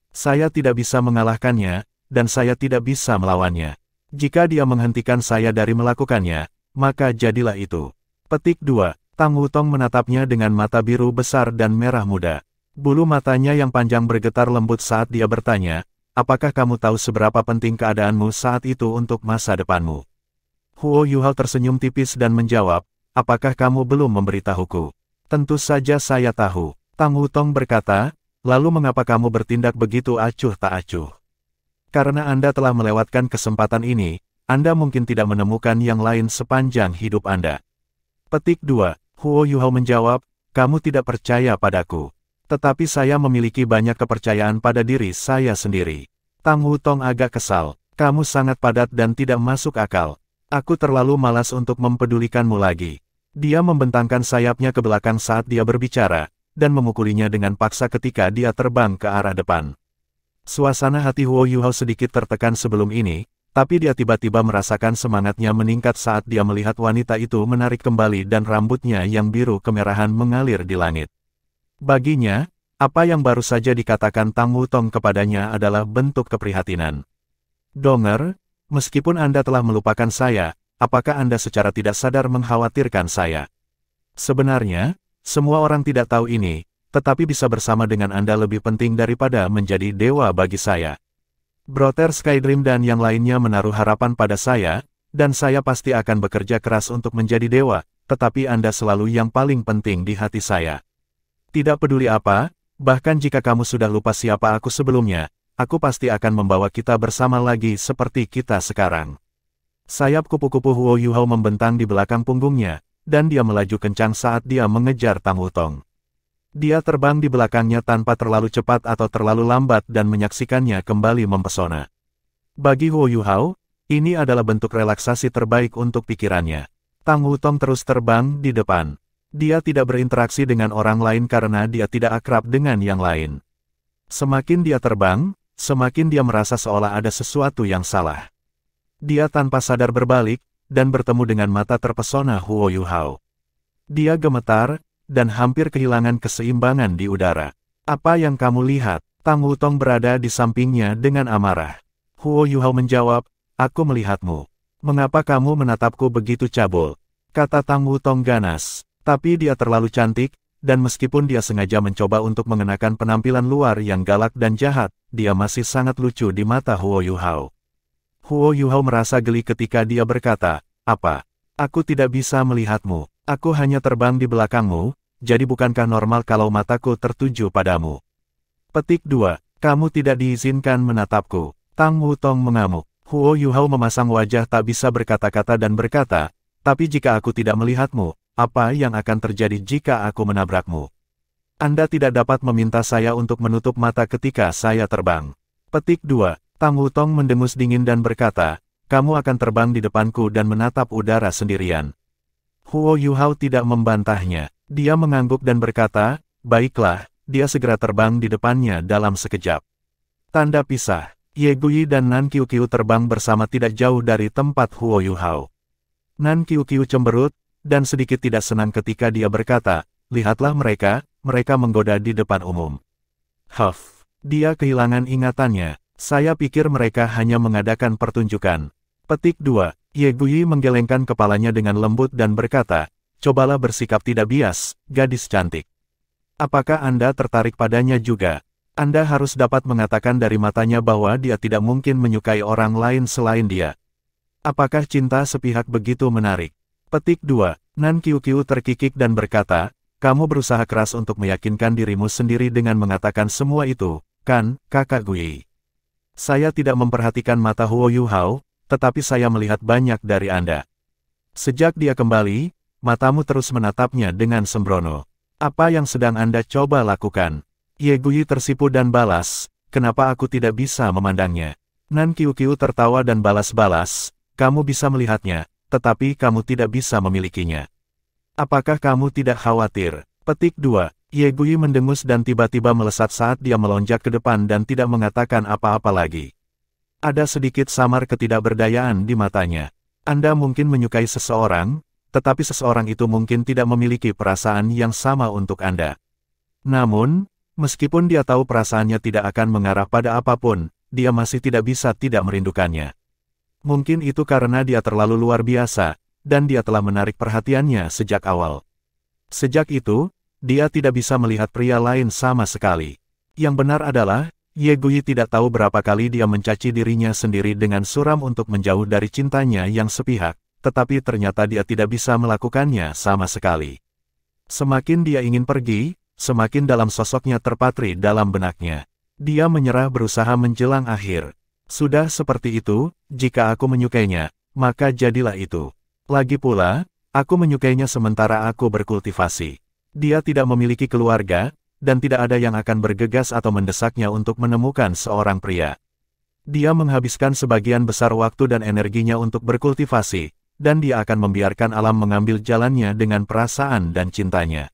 tidak bisa mengalahkannya, dan saya tidak bisa melawannya. Jika dia menghentikan saya dari melakukannya, maka jadilah itu. Petik 2. Tang Wutong menatapnya dengan mata biru besar dan merah muda. Bulu matanya yang panjang bergetar lembut saat dia bertanya, apakah kamu tahu seberapa penting keadaanmu saat itu untuk masa depanmu? Huo Yuhao tersenyum tipis dan menjawab, apakah kamu belum memberitahuku? Tentu saja saya tahu. Tang Wutong berkata, lalu mengapa kamu bertindak begitu acuh tak acuh? Karena Anda telah melewatkan kesempatan ini, Anda mungkin tidak menemukan yang lain sepanjang hidup Anda. Petik 2. Huo Yuhao menjawab, kamu tidak percaya padaku. Tetapi saya memiliki banyak kepercayaan pada diri saya sendiri. Tang Wutong agak kesal, kamu sangat padat dan tidak masuk akal. Aku terlalu malas untuk mempedulikanmu lagi. Dia membentangkan sayapnya ke belakang saat dia berbicara, dan memukulinya dengan paksa ketika dia terbang ke arah depan. Suasana hati Huo Yuhao sedikit tertekan sebelum ini, tapi dia tiba-tiba merasakan semangatnya meningkat saat dia melihat wanita itu menarik kembali dan rambutnya yang biru kemerahan mengalir di langit. Baginya, apa yang baru saja dikatakan Tang Wutong kepadanya adalah bentuk keprihatinan. Donger, meskipun Anda telah melupakan saya, apakah Anda secara tidak sadar mengkhawatirkan saya? Sebenarnya, semua orang tidak tahu ini, tetapi bisa bersama dengan Anda lebih penting daripada menjadi dewa bagi saya. Brother Skydream dan yang lainnya menaruh harapan pada saya, dan saya pasti akan bekerja keras untuk menjadi dewa, tetapi Anda selalu yang paling penting di hati saya. Tidak peduli apa, Bahkan jika kamu sudah lupa siapa aku sebelumnya, aku pasti akan membawa kita bersama lagi seperti kita sekarang. Sayap kupu-kupu Huo Yuhao membentang di belakang punggungnya, dan dia melaju kencang saat dia mengejar Tang Wutong. Dia terbang di belakangnya tanpa terlalu cepat atau terlalu lambat dan menyaksikannya kembali mempesona. Bagi Huo Yuhao, ini adalah bentuk relaksasi terbaik untuk pikirannya. Tang Wutong terus terbang di depan. Dia tidak berinteraksi dengan orang lain karena dia tidak akrab dengan yang lain. Semakin dia terbang, semakin dia merasa seolah ada sesuatu yang salah. Dia tanpa sadar berbalik, dan bertemu dengan mata terpesona Huo Yuhao. Dia gemetar, dan hampir kehilangan keseimbangan di udara. Apa yang kamu lihat? Tang Wutong berada di sampingnya dengan amarah. Huo Yuhao menjawab, aku melihatmu. Mengapa kamu menatapku begitu cabul? Kata Tang Wutong ganas. Tapi dia terlalu cantik, dan meskipun dia sengaja mencoba untuk mengenakan penampilan luar yang galak dan jahat, dia masih sangat lucu di mata Huo Yuhao. Huo Yuhao merasa geli ketika dia berkata, apa? Aku tidak bisa melihatmu. Aku hanya terbang di belakangmu, jadi bukankah normal kalau mataku tertuju padamu? Petik 2. Kamu tidak diizinkan menatapku. Tang Wutong mengamuk. Huo Yuhao memasang wajah tak bisa berkata-kata dan berkata, tapi jika aku tidak melihatmu, apa yang akan terjadi jika aku menabrakmu? Anda tidak dapat meminta saya untuk menutup mata ketika saya terbang. Petik 2. Tang Wutong mendengus dingin dan berkata, kamu akan terbang di depanku dan menatap udara sendirian. Huo Yuhao tidak membantahnya. Dia mengangguk dan berkata, baiklah, dia segera terbang di depannya dalam sekejap. Tanda pisah. Ye Guyi dan Nan Qiuqiu terbang bersama tidak jauh dari tempat Huo Yuhao. Nan Qiuqiu cemberut, dan sedikit tidak senang ketika dia berkata, lihatlah mereka menggoda di depan umum. Huff, dia kehilangan ingatannya. Saya pikir mereka hanya mengadakan pertunjukan. Petik 2. Ye Guyi menggelengkan kepalanya dengan lembut dan berkata, cobalah bersikap tidak bias, gadis cantik. Apakah Anda tertarik padanya juga? Anda harus dapat mengatakan dari matanya bahwa dia tidak mungkin menyukai orang lain selain dia. Apakah cinta sepihak begitu menarik? Petik 2. Nan Qiuqiu terkikik dan berkata, kamu berusaha keras untuk meyakinkan dirimu sendiri dengan mengatakan semua itu, kan, kakak Guyi? Saya tidak memperhatikan mata Huo Yuhao, tetapi saya melihat banyak dari Anda. Sejak dia kembali, matamu terus menatapnya dengan sembrono. Apa yang sedang Anda coba lakukan? Ye Guyi tersipu dan balas, kenapa aku tidak bisa memandangnya? Nan Qiuqiu tertawa dan balas-balas, kamu bisa melihatnya, tetapi kamu tidak bisa memilikinya. Apakah kamu tidak khawatir? Petik 2. Ye Guyi mendengus dan tiba-tiba melesat saat dia melonjak ke depan dan tidak mengatakan apa-apa lagi. Ada sedikit samar ketidakberdayaan di matanya. Anda mungkin menyukai seseorang, tetapi seseorang itu mungkin tidak memiliki perasaan yang sama untuk Anda. Namun, meskipun dia tahu perasaannya tidak akan mengarah pada apapun, dia masih tidak bisa tidak merindukannya. Mungkin itu karena dia terlalu luar biasa, dan dia telah menarik perhatiannya sejak awal. Sejak itu, dia tidak bisa melihat pria lain sama sekali. Yang benar adalah, Ye Guyi tidak tahu berapa kali dia mencaci dirinya sendiri dengan suram untuk menjauh dari cintanya yang sepihak, tetapi ternyata dia tidak bisa melakukannya sama sekali. Semakin dia ingin pergi, semakin dalam sosoknya terpatri dalam benaknya. Dia menyerah berusaha menjelang akhir. Sudah seperti itu, jika aku menyukainya, maka jadilah itu. Lagi pula, aku menyukainya sementara aku berkultivasi. Dia tidak memiliki keluarga, dan tidak ada yang akan bergegas atau mendesaknya untuk menemukan seorang pria. Dia menghabiskan sebagian besar waktu dan energinya untuk berkultivasi, dan dia akan membiarkan alam mengambil jalannya dengan perasaan dan cintanya.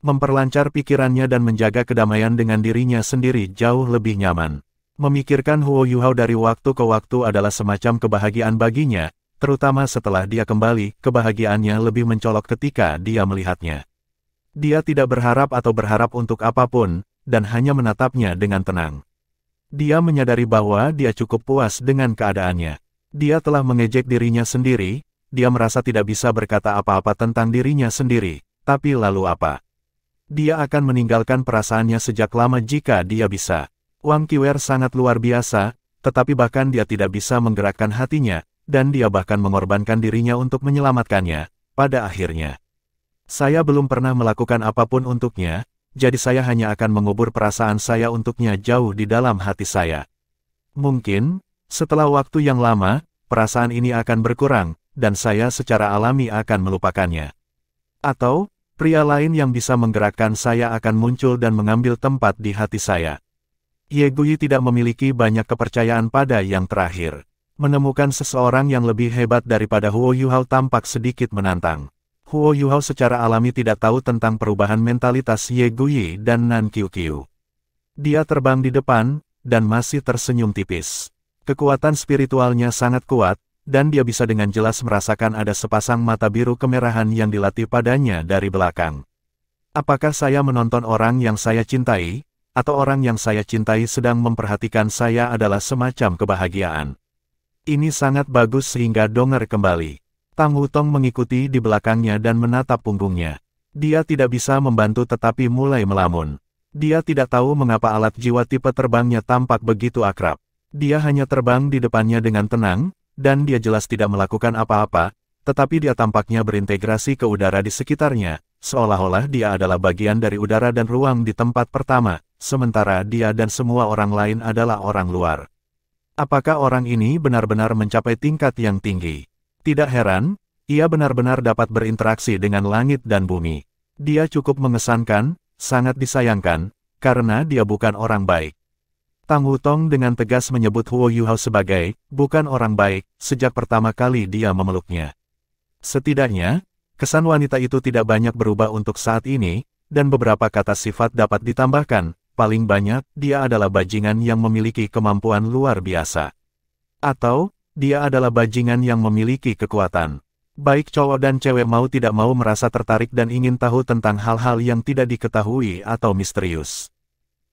Memperlancar pikirannya dan menjaga kedamaian dengan dirinya sendiri jauh lebih nyaman. Memikirkan Huo Yuhao dari waktu ke waktu adalah semacam kebahagiaan baginya, terutama setelah dia kembali, kebahagiaannya lebih mencolok ketika dia melihatnya. Dia tidak berharap atau berharap untuk apapun, dan hanya menatapnya dengan tenang. Dia menyadari bahwa dia cukup puas dengan keadaannya. Dia telah mengejek dirinya sendiri, dia merasa tidak bisa berkata apa-apa tentang dirinya sendiri, tapi lalu apa? Dia akan meninggalkan perasaannya sejak lama jika dia bisa. Wang Qiwer sangat luar biasa, tetapi bahkan dia tidak bisa menggerakkan hatinya, dan dia bahkan mengorbankan dirinya untuk menyelamatkannya, pada akhirnya. Saya belum pernah melakukan apapun untuknya, jadi saya hanya akan mengubur perasaan saya untuknya jauh di dalam hati saya. Mungkin, setelah waktu yang lama, perasaan ini akan berkurang, dan saya secara alami akan melupakannya. Atau, pria lain yang bisa menggerakkan saya akan muncul dan mengambil tempat di hati saya. Ye Guyi tidak memiliki banyak kepercayaan pada yang terakhir. Menemukan seseorang yang lebih hebat daripada Huo Yuhao tampak sedikit menantang. Huo Yuhao secara alami tidak tahu tentang perubahan mentalitas Ye Guyi dan Nan Qiuqiu. Dia terbang di depan, dan masih tersenyum tipis. Kekuatan spiritualnya sangat kuat, dan dia bisa dengan jelas merasakan ada sepasang mata biru kemerahan yang dilatih padanya dari belakang. Apakah saya menonton orang yang saya cintai, atau orang yang saya cintai sedang memperhatikan saya adalah semacam kebahagiaan? Ini sangat bagus sehingga Donger kembali. Tang Wutong mengikuti di belakangnya dan menatap punggungnya. Dia tidak bisa membantu tetapi mulai melamun. Dia tidak tahu mengapa alat jiwa tipe terbangnya tampak begitu akrab. Dia hanya terbang di depannya dengan tenang, dan dia jelas tidak melakukan apa-apa, tetapi dia tampaknya berintegrasi ke udara di sekitarnya, seolah-olah dia adalah bagian dari udara dan ruang di tempat pertama, sementara dia dan semua orang lain adalah orang luar. Apakah orang ini benar-benar mencapai tingkat yang tinggi? Tidak heran, ia benar-benar dapat berinteraksi dengan langit dan bumi. Dia cukup mengesankan, sangat disayangkan, karena dia bukan orang baik. Tang Wutong dengan tegas menyebut Huo Yuhao sebagai bukan orang baik sejak pertama kali dia memeluknya. Setidaknya, kesan wanita itu tidak banyak berubah untuk saat ini, dan beberapa kata sifat dapat ditambahkan. Paling banyak, dia adalah bajingan yang memiliki kemampuan luar biasa. Atau, dia adalah bajingan yang memiliki kekuatan. Baik cowok dan cewek mau tidak mau merasa tertarik dan ingin tahu tentang hal-hal yang tidak diketahui atau misterius.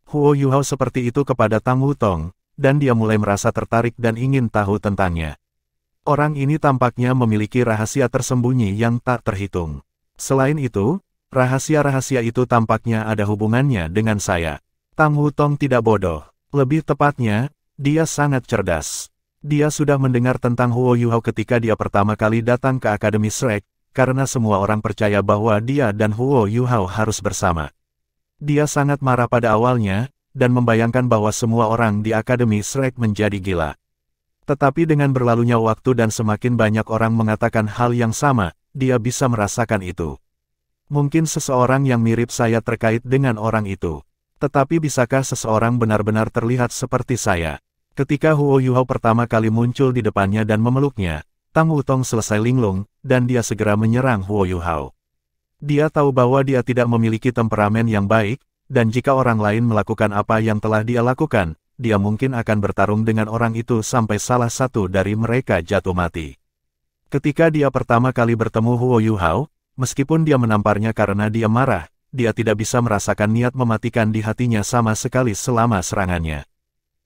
Huo Yuhao seperti itu kepada Tang Wutong, dan dia mulai merasa tertarik dan ingin tahu tentangnya. Orang ini tampaknya memiliki rahasia tersembunyi yang tak terhitung. Selain itu, rahasia-rahasia itu tampaknya ada hubungannya dengan saya. Tang Wutong tidak bodoh. Lebih tepatnya, dia sangat cerdas. Dia sudah mendengar tentang Huo Yuhao ketika dia pertama kali datang ke Akademi Shrek, karena semua orang percaya bahwa dia dan Huo Yuhao harus bersama. Dia sangat marah pada awalnya, dan membayangkan bahwa semua orang di Akademi Shrek menjadi gila. Tetapi dengan berlalunya waktu dan semakin banyak orang mengatakan hal yang sama, dia bisa merasakan itu. Mungkin seseorang yang mirip saya terkait dengan orang itu. Tetapi bisakah seseorang benar-benar terlihat seperti saya? Ketika Huo Yuhao pertama kali muncul di depannya dan memeluknya, Tang Wutong selesai linglung, dan dia segera menyerang Huo Yuhao. Dia tahu bahwa dia tidak memiliki temperamen yang baik, dan jika orang lain melakukan apa yang telah dia lakukan, dia mungkin akan bertarung dengan orang itu sampai salah satu dari mereka jatuh mati. Ketika dia pertama kali bertemu Huo Yuhao, meskipun dia menamparnya karena dia marah, dia tidak bisa merasakan niat mematikan di hatinya sama sekali selama serangannya.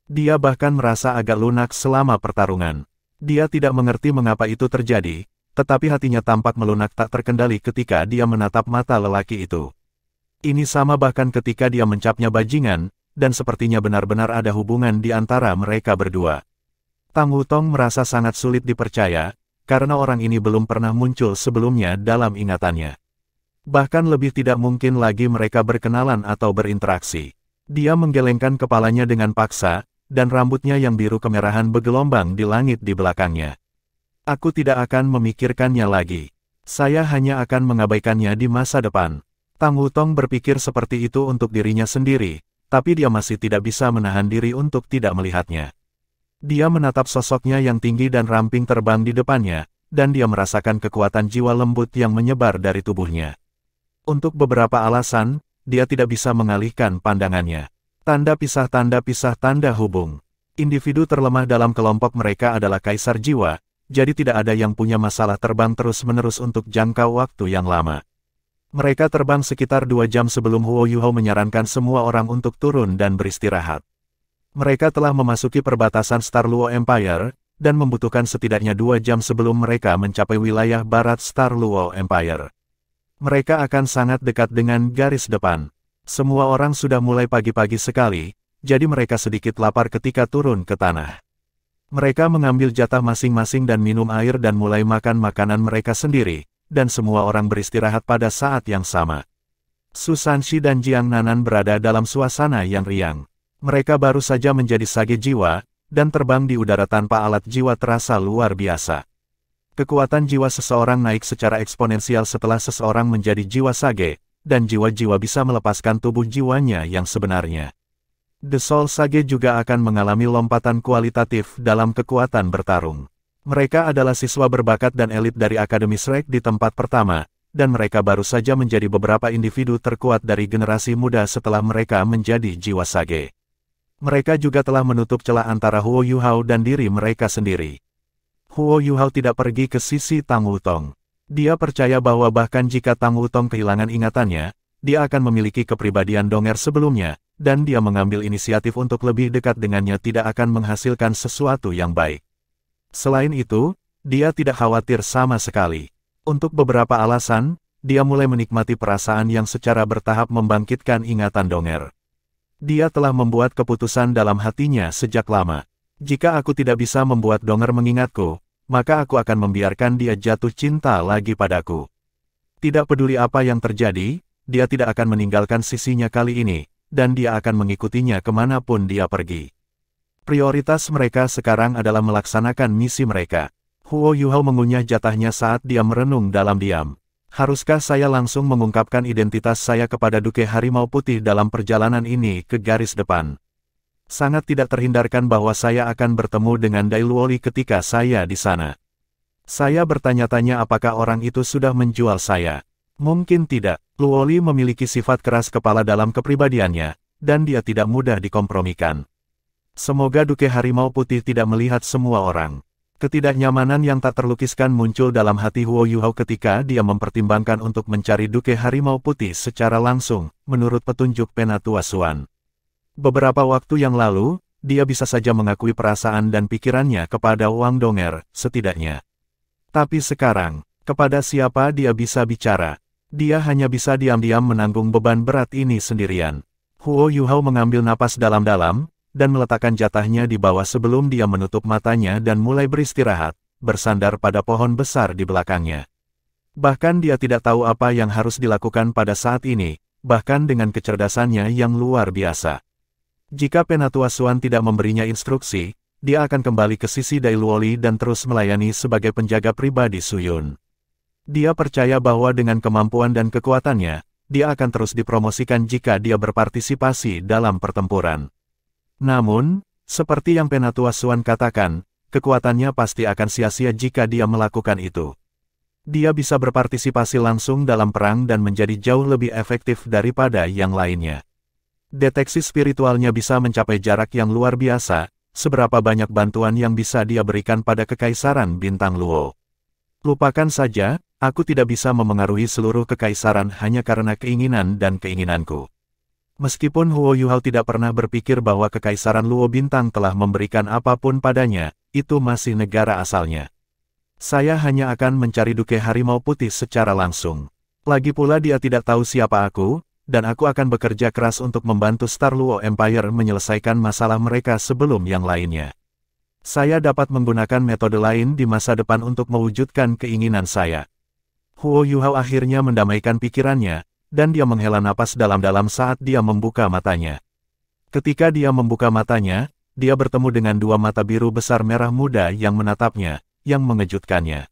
Dia bahkan merasa agak lunak selama pertarungan. Dia tidak mengerti mengapa itu terjadi, tetapi hatinya tampak melunak tak terkendali ketika dia menatap mata lelaki itu. Ini sama bahkan ketika dia mencapnya bajingan, dan sepertinya benar-benar ada hubungan di antara mereka berdua. Tang Wutong merasa sangat sulit dipercaya, karena orang ini belum pernah muncul sebelumnya dalam ingatannya. Bahkan lebih tidak mungkin lagi mereka berkenalan atau berinteraksi. Dia menggelengkan kepalanya dengan paksa, dan rambutnya yang biru kemerahan bergelombang di langit di belakangnya. Aku tidak akan memikirkannya lagi. Saya hanya akan mengabaikannya di masa depan. Tang Wutong berpikir seperti itu untuk dirinya sendiri, tapi dia masih tidak bisa menahan diri untuk tidak melihatnya. Dia menatap sosoknya yang tinggi dan ramping terbang di depannya, dan dia merasakan kekuatan jiwa lembut yang menyebar dari tubuhnya. Untuk beberapa alasan, dia tidak bisa mengalihkan pandangannya. Tanda tanda hubung. Individu terlemah dalam kelompok mereka adalah kaisar jiwa, jadi tidak ada yang punya masalah terbang terus-menerus untuk jangka waktu yang lama. Mereka terbang sekitar 2 jam sebelum Huo Yuhao menyarankan semua orang untuk turun dan beristirahat. Mereka telah memasuki perbatasan Star Luo Empire, dan membutuhkan setidaknya 2 jam sebelum mereka mencapai wilayah barat Star Luo Empire. Mereka akan sangat dekat dengan garis depan. Semua orang sudah mulai pagi-pagi sekali, jadi mereka sedikit lapar ketika turun ke tanah. Mereka mengambil jatah masing-masing dan minum air dan mulai makan makanan mereka sendiri, dan semua orang beristirahat pada saat yang sama. Su Sanshi dan Jiang Nanan berada dalam suasana yang riang. Mereka baru saja menjadi sage jiwa, dan terbang di udara tanpa alat jiwa terasa luar biasa. Kekuatan jiwa seseorang naik secara eksponensial setelah seseorang menjadi jiwa sage, dan jiwa-jiwa bisa melepaskan tubuh jiwanya yang sebenarnya. The Soul Sage juga akan mengalami lompatan kualitatif dalam kekuatan bertarung. Mereka adalah siswa berbakat dan elit dari Akademi Shrek di tempat pertama, dan mereka baru saja menjadi beberapa individu terkuat dari generasi muda setelah mereka menjadi jiwa sage. Mereka juga telah menutup celah antara Huo Yuhao dan diri mereka sendiri. Huo Yuhao tidak pergi ke sisi Tang Wutong. Dia percaya bahwa bahkan jika Tang Wutong kehilangan ingatannya, dia akan memiliki kepribadian donger sebelumnya, dan dia mengambil inisiatif untuk lebih dekat dengannya tidak akan menghasilkan sesuatu yang baik. Selain itu, dia tidak khawatir sama sekali. Untuk beberapa alasan, dia mulai menikmati perasaan yang secara bertahap membangkitkan ingatan donger. Dia telah membuat keputusan dalam hatinya sejak lama. Jika aku tidak bisa membuat donger mengingatku, maka aku akan membiarkan dia jatuh cinta lagi padaku. Tidak peduli apa yang terjadi, dia tidak akan meninggalkan sisinya kali ini, dan dia akan mengikutinya kemanapun dia pergi. Prioritas mereka sekarang adalah melaksanakan misi mereka. Huo Yuhao mengunyah jatahnya saat dia merenung dalam diam. Haruskah saya langsung mengungkapkan identitas saya kepada Duke Harimau Putih dalam perjalanan ini ke garis depan? Sangat tidak terhindarkan bahwa saya akan bertemu dengan Dai Luoli ketika saya di sana. Saya bertanya-tanya apakah orang itu sudah menjual saya. Mungkin tidak. Luoli memiliki sifat keras kepala dalam kepribadiannya, dan dia tidak mudah dikompromikan. Semoga Duke Harimau Putih tidak melihat semua orang. Ketidaknyamanan yang tak terlukiskan muncul dalam hati Huo Yuhao ketika dia mempertimbangkan untuk mencari Duke Harimau Putih secara langsung, menurut petunjuk Penatua Suan. Beberapa waktu yang lalu, dia bisa saja mengakui perasaan dan pikirannya kepada Wang Donger, setidaknya. Tapi sekarang, kepada siapa dia bisa bicara? Dia hanya bisa diam-diam menanggung beban berat ini sendirian. Huo Yuhao mengambil napas dalam-dalam, dan meletakkan jatahnya di bawah sebelum dia menutup matanya dan mulai beristirahat, bersandar pada pohon besar di belakangnya. Bahkan dia tidak tahu apa yang harus dilakukan pada saat ini, bahkan dengan kecerdasannya yang luar biasa. Jika Penatua Suan tidak memberinya instruksi, dia akan kembali ke sisi Dai Luoli dan terus melayani sebagai penjaga pribadi Suyun. Dia percaya bahwa dengan kemampuan dan kekuatannya, dia akan terus dipromosikan jika dia berpartisipasi dalam pertempuran. Namun, seperti yang Penatua Suan katakan, kekuatannya pasti akan sia-sia jika dia melakukan itu. Dia bisa berpartisipasi langsung dalam perang dan menjadi jauh lebih efektif daripada yang lainnya. Deteksi spiritualnya bisa mencapai jarak yang luar biasa, seberapa banyak bantuan yang bisa dia berikan pada Kekaisaran Bintang Luo. Lupakan saja, aku tidak bisa memengaruhi seluruh kekaisaran hanya karena keinginan dan keinginanku. Meskipun Huo Yuhao tidak pernah berpikir bahwa Kekaisaran Luo Bintang telah memberikan apapun padanya, itu masih negara asalnya. Saya hanya akan mencari Duke Harimau Putih secara langsung. Lagi pula dia tidak tahu siapa aku, dan aku akan bekerja keras untuk membantu Star Luo Empire menyelesaikan masalah mereka sebelum yang lainnya. Saya dapat menggunakan metode lain di masa depan untuk mewujudkan keinginan saya. Huo Yuhao akhirnya mendamaikan pikirannya, dan dia menghela napas dalam-dalam saat dia membuka matanya. Ketika dia membuka matanya, dia bertemu dengan dua mata biru besar merah muda yang menatapnya, yang mengejutkannya.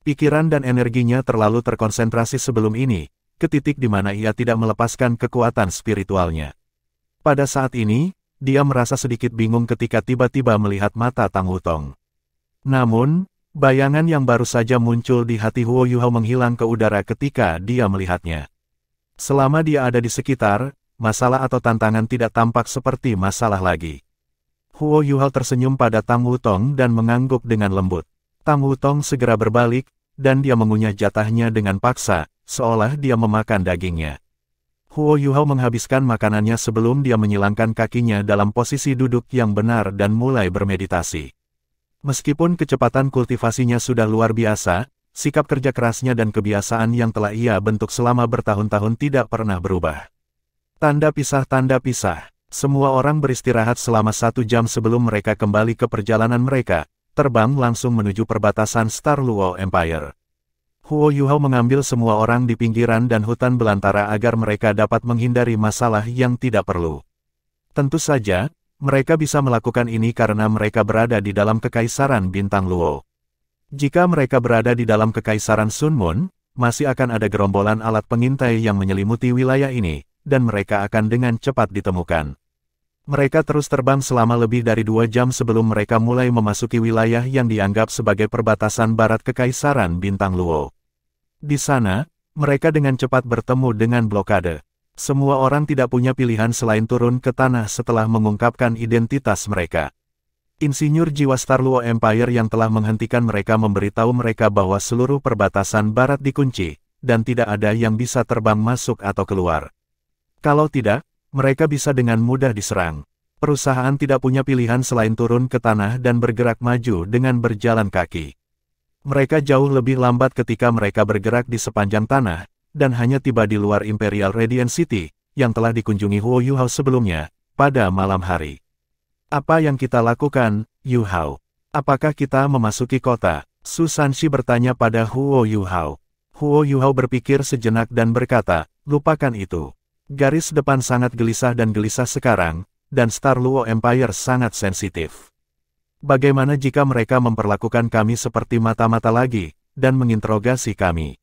Pikiran dan energinya terlalu terkonsentrasi sebelum ini, ke titik di mana ia tidak melepaskan kekuatan spiritualnya. Pada saat ini, dia merasa sedikit bingung ketika tiba-tiba melihat mata Tang Wutong. Namun, bayangan yang baru saja muncul di hati Huo Yuhao menghilang ke udara ketika dia melihatnya. Selama dia ada di sekitar, masalah atau tantangan tidak tampak seperti masalah lagi. Huo Yuhao tersenyum pada Tang Wutong dan mengangguk dengan lembut. Tang Wutong segera berbalik, dan dia mengunyah jatahnya dengan paksa, seolah dia memakan dagingnya. Huo Yuhao menghabiskan makanannya sebelum dia menyilangkan kakinya dalam posisi duduk yang benar dan mulai bermeditasi. Meskipun kecepatan kultivasinya sudah luar biasa, sikap kerja kerasnya dan kebiasaan yang telah ia bentuk selama bertahun-tahun tidak pernah berubah. Tanda pisah. Semua orang beristirahat selama 1 jam sebelum mereka kembali ke perjalanan mereka, terbang langsung menuju perbatasan Star Luo Empire. Huo Yuhao mengambil semua orang di pinggiran dan hutan belantara agar mereka dapat menghindari masalah yang tidak perlu. Tentu saja, mereka bisa melakukan ini karena mereka berada di dalam Kekaisaran Bintang Luo. Jika mereka berada di dalam Kekaisaran Sun Moon, masih akan ada gerombolan alat pengintai yang menyelimuti wilayah ini, dan mereka akan dengan cepat ditemukan. Mereka terus terbang selama lebih dari 2 jam sebelum mereka mulai memasuki wilayah yang dianggap sebagai perbatasan barat Kekaisaran Bintang Luo. Di sana, mereka dengan cepat bertemu dengan blokade. Semua orang tidak punya pilihan selain turun ke tanah setelah mengungkapkan identitas mereka. Insinyur jiwa Star Luo Empire yang telah menghentikan mereka memberitahu mereka bahwa seluruh perbatasan barat dikunci, dan tidak ada yang bisa terbang masuk atau keluar. Kalau tidak, mereka bisa dengan mudah diserang. Perusahaan tidak punya pilihan selain turun ke tanah dan bergerak maju dengan berjalan kaki. Mereka jauh lebih lambat ketika mereka bergerak di sepanjang tanah, dan hanya tiba di luar Imperial Radiant City, yang telah dikunjungi Huo Yuhao sebelumnya, pada malam hari. Apa yang kita lakukan, Yuhao? Apakah kita memasuki kota? Su Sanshi bertanya pada Huo Yuhao. Huo Yuhao berpikir sejenak dan berkata, lupakan itu. Garis depan sangat gelisah dan gelisah sekarang, dan Star Luo Empire sangat sensitif. Bagaimana jika mereka memperlakukan kami seperti mata-mata lagi, dan menginterogasi kami?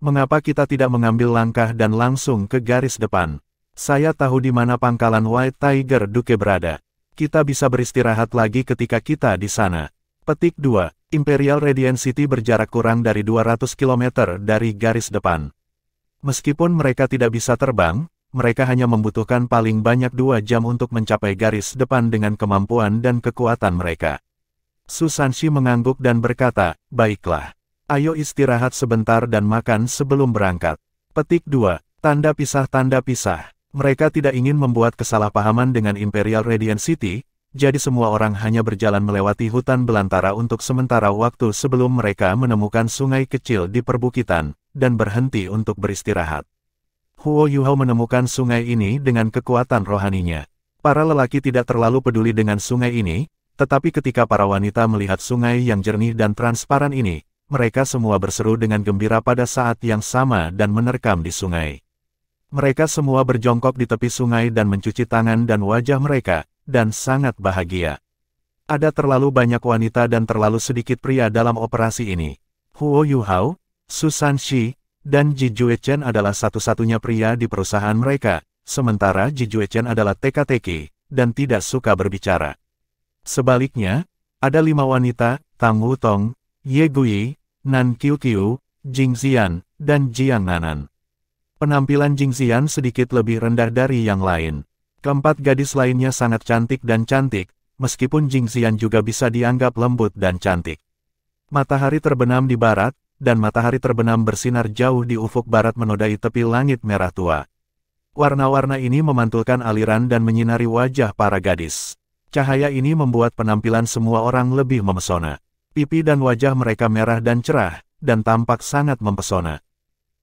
Mengapa kita tidak mengambil langkah dan langsung ke garis depan? Saya tahu di mana pangkalan White Tiger Duke berada. Kita bisa beristirahat lagi ketika kita di sana. Petik 2. Imperial Radiant City berjarak kurang dari 200 km dari garis depan. Meskipun mereka tidak bisa terbang, mereka hanya membutuhkan paling banyak 2 jam untuk mencapai garis depan dengan kemampuan dan kekuatan mereka. Su Sanshi mengangguk dan berkata, baiklah. Ayo istirahat sebentar dan makan sebelum berangkat. Petik 2. Tanda pisah tanda pisah. Mereka tidak ingin membuat kesalahpahaman dengan Imperial Radiant City, jadi semua orang hanya berjalan melewati hutan belantara untuk sementara waktu sebelum mereka menemukan sungai kecil di perbukitan, dan berhenti untuk beristirahat. Huo Yuhao menemukan sungai ini dengan kekuatan rohaninya. Para lelaki tidak terlalu peduli dengan sungai ini, tetapi ketika para wanita melihat sungai yang jernih dan transparan ini, mereka semua berseru dengan gembira pada saat yang sama dan menerkam di sungai. Mereka semua berjongkok di tepi sungai dan mencuci tangan dan wajah mereka, dan sangat bahagia. Ada terlalu banyak wanita dan terlalu sedikit pria dalam operasi ini. Huo Yuhao, Su Sanshi, dan Ji Juechen adalah satu-satunya pria di perusahaan mereka, sementara Ji Juechen adalah teka-teki, dan tidak suka berbicara. Sebaliknya, ada 5 wanita, Tang Wutong, Ye Guyi, Nan Qiuqiu, Jing Xian, dan Jiang Nanan. Penampilan Jing Xian sedikit lebih rendah dari yang lain. Keempat gadis lainnya sangat cantik dan cantik, meskipun Jing Xian juga bisa dianggap lembut dan cantik. Matahari terbenam di barat, dan matahari terbenam bersinar jauh di ufuk barat menodai tepi langit merah tua. Warna-warna ini memantulkan aliran dan menyinari wajah para gadis. Cahaya ini membuat penampilan semua orang lebih memesona. Pipi dan wajah mereka merah dan cerah, dan tampak sangat mempesona.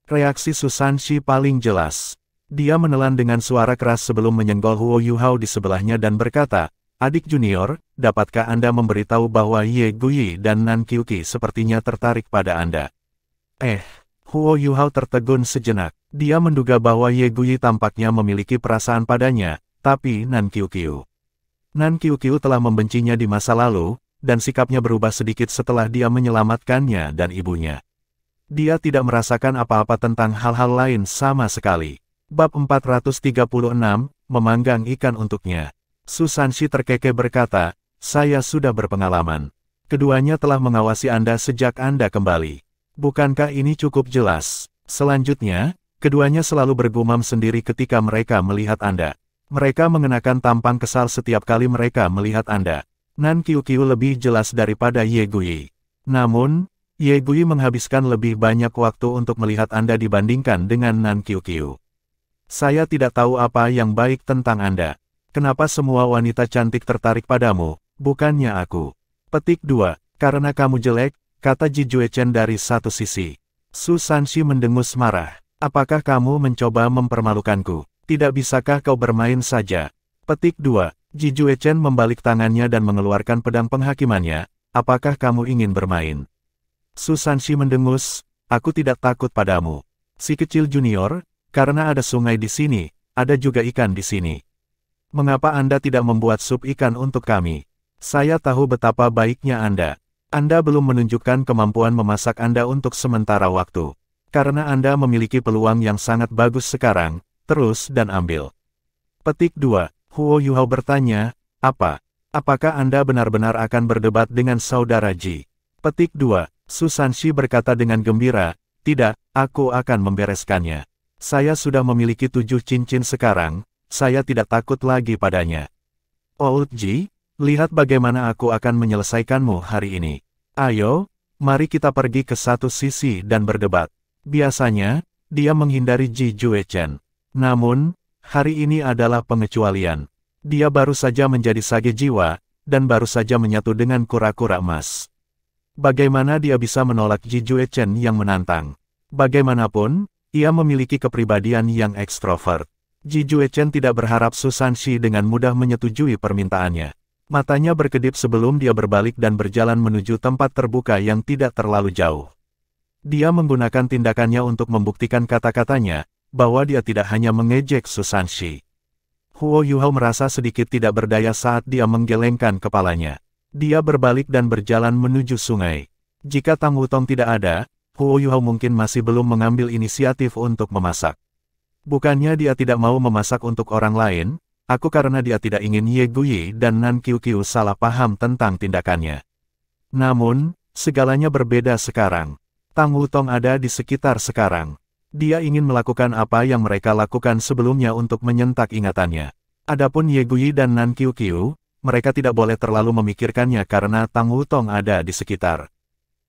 Reaksi Su Sanshi paling jelas. Dia menelan dengan suara keras sebelum menyenggol Huo Yuhao di sebelahnya dan berkata, adik junior, dapatkah Anda memberitahu bahwa Ye Guyi dan Nan Qiuqi sepertinya tertarik pada Anda? Huo Yuhao tertegun sejenak. Dia menduga bahwa Ye Guyi tampaknya memiliki perasaan padanya, tapi Nan Qiuqi telah membencinya di masa lalu, dan sikapnya berubah sedikit setelah dia menyelamatkannya dan ibunya. Dia tidak merasakan apa-apa tentang hal-hal lain sama sekali. Bab 436, memanggang ikan untuknya. Su Sanshi terkekeh berkata, saya sudah berpengalaman. Keduanya telah mengawasi Anda sejak Anda kembali. Bukankah ini cukup jelas? Selanjutnya, keduanya selalu bergumam sendiri ketika mereka melihat Anda. Mereka mengenakan tampang kesal setiap kali mereka melihat Anda. Nan Qiuqi lebih jelas daripada Ye Guyi. Namun, Ye Guyi menghabiskan lebih banyak waktu untuk melihat Anda dibandingkan dengan Nan Qiuqi. Saya tidak tahu apa yang baik tentang Anda. Kenapa semua wanita cantik tertarik padamu, bukannya aku? Petik 2. Karena kamu jelek, kata Ji Juechen dari satu sisi. Su Sanshi mendengus marah. Apakah kamu mencoba mempermalukanku? Tidak bisakah kau bermain saja? Petik 2. Ji Juechen membalik tangannya dan mengeluarkan pedang penghakimannya. Apakah kamu ingin bermain? Su Sanshi mendengus, aku tidak takut padamu. Si kecil junior, karena ada sungai di sini, ada juga ikan di sini. Mengapa Anda tidak membuat sup ikan untuk kami? Saya tahu betapa baiknya Anda. Anda belum menunjukkan kemampuan memasak Anda untuk sementara waktu. Karena Anda memiliki peluang yang sangat bagus sekarang, terus dan ambil. Petik 2. Huo Yuhao bertanya, apa? Apakah Anda benar-benar akan berdebat dengan saudara Ji? Petik 2. Su Sanshi berkata dengan gembira, tidak, aku akan membereskannya. Saya sudah memiliki 7 cincin sekarang, saya tidak takut lagi padanya. Old Ji, lihat bagaimana aku akan menyelesaikanmu hari ini. Ayo, mari kita pergi ke satu sisi dan berdebat. Biasanya, dia menghindari Ji Juechen. Namun, hari ini adalah pengecualian. Dia baru saja menjadi sage jiwa, dan baru saja menyatu dengan kura-kura emas. Bagaimana dia bisa menolak Ji Juechen yang menantang? Bagaimanapun, ia memiliki kepribadian yang ekstrovert. Ji Juechen tidak berharap Su Sanshi dengan mudah menyetujui permintaannya. Matanya berkedip sebelum dia berbalik dan berjalan menuju tempat terbuka yang tidak terlalu jauh. Dia menggunakan tindakannya untuk membuktikan kata-katanya, bahwa dia tidak hanya mengejek Su Sanshi. Huo Yuhao merasa sedikit tidak berdaya saat dia menggelengkan kepalanya. Dia berbalik dan berjalan menuju sungai. Jika Tang Wutong tidak ada, Huo Yuhao mungkin masih belum mengambil inisiatif untuk memasak. Bukannya dia tidak mau memasak untuk orang lain, karena dia tidak ingin Ye Guyi dan Nan Qiuqiu salah paham tentang tindakannya. Namun, segalanya berbeda sekarang. Tang Wutong ada di sekitar sekarang. Dia ingin melakukan apa yang mereka lakukan sebelumnya untuk menyentak ingatannya. Adapun Ye Guyi dan Nan Qiuqiu, mereka tidak boleh terlalu memikirkannya karena Tang Wutong ada di sekitar.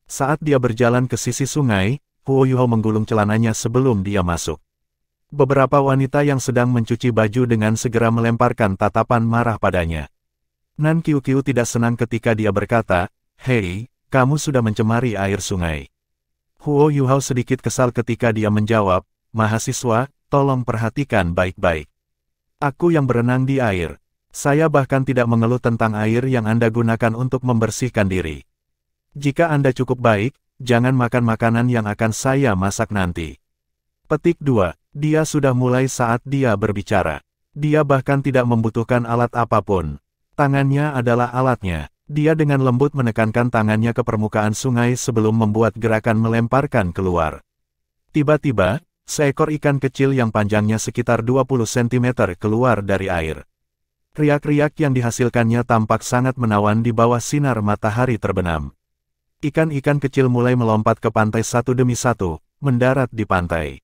Saat dia berjalan ke sisi sungai, Huo Yuhao menggulung celananya sebelum dia masuk. Beberapa wanita yang sedang mencuci baju dengan segera melemparkan tatapan marah padanya. Nan Qiuqiu tidak senang ketika dia berkata, "Hei, kamu sudah mencemari air sungai." Huo Yuhao sedikit kesal ketika dia menjawab, "Mahasiswa, tolong perhatikan baik-baik. Aku yang berenang di air. Saya bahkan tidak mengeluh tentang air yang Anda gunakan untuk membersihkan diri. Jika Anda cukup baik, jangan makan makanan yang akan saya masak nanti." Petik 2. Dia sudah mulai saat dia berbicara. Dia bahkan tidak membutuhkan alat apapun. Tangannya adalah alatnya. Dia dengan lembut menekankan tangannya ke permukaan sungai sebelum membuat gerakan melemparkan keluar. Tiba-tiba, seekor ikan kecil yang panjangnya sekitar 20 cm keluar dari air. Riak-riak yang dihasilkannya tampak sangat menawan di bawah sinar matahari terbenam. Ikan-ikan kecil mulai melompat ke pantai satu demi satu, mendarat di pantai.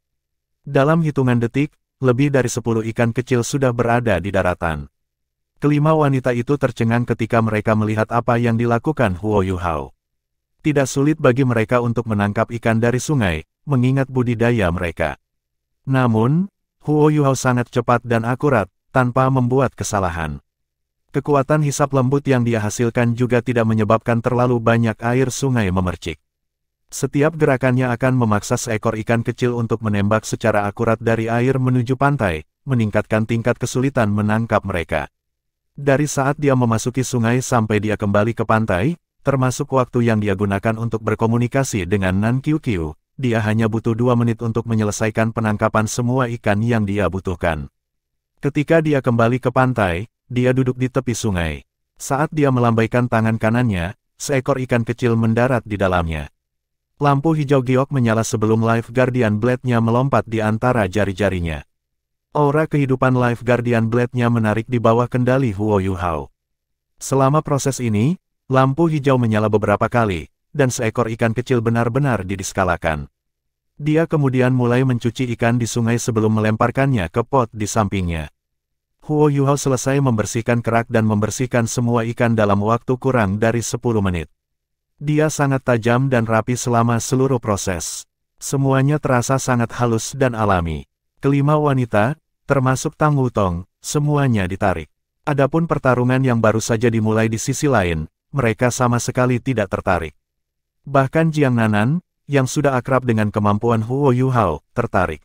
Dalam hitungan detik, lebih dari 10 ikan kecil sudah berada di daratan. Kelima wanita itu tercengang ketika mereka melihat apa yang dilakukan Huo Yuhao. Tidak sulit bagi mereka untuk menangkap ikan dari sungai, mengingat budidaya mereka. Namun, Huo Yuhao sangat cepat dan akurat, tanpa membuat kesalahan. Kekuatan hisap lembut yang dia hasilkan juga tidak menyebabkan terlalu banyak air sungai memercik. Setiap gerakannya akan memaksa seekor ikan kecil untuk menembak secara akurat dari air menuju pantai, meningkatkan tingkat kesulitan menangkap mereka. Dari saat dia memasuki sungai sampai dia kembali ke pantai, termasuk waktu yang dia gunakan untuk berkomunikasi dengan Nan Qiuqiu, dia hanya butuh 2 menit untuk menyelesaikan penangkapan semua ikan yang dia butuhkan. Ketika dia kembali ke pantai, dia duduk di tepi sungai. Saat dia melambaikan tangan kanannya, seekor ikan kecil mendarat di dalamnya. Lampu hijau giok menyala sebelum Life Guardian Blade-nya melompat di antara jari-jarinya. Aura kehidupan Life Guardian Blade-nya menarik di bawah kendali Huo Yuhao. Selama proses ini, lampu hijau menyala beberapa kali, dan seekor ikan kecil benar-benar didiskalakan. Dia kemudian mulai mencuci ikan di sungai sebelum melemparkannya ke pot di sampingnya. Huo Yuhao selesai membersihkan kerak dan membersihkan semua ikan dalam waktu kurang dari 10 menit. Dia sangat tajam dan rapi selama seluruh proses. Semuanya terasa sangat halus dan alami. Kelima wanita, termasuk Tang Wutong, semuanya ditarik. Adapun pertarungan yang baru saja dimulai di sisi lain, mereka sama sekali tidak tertarik. Bahkan Jiang Nanan, yang sudah akrab dengan kemampuan Huo Yuhao, tertarik.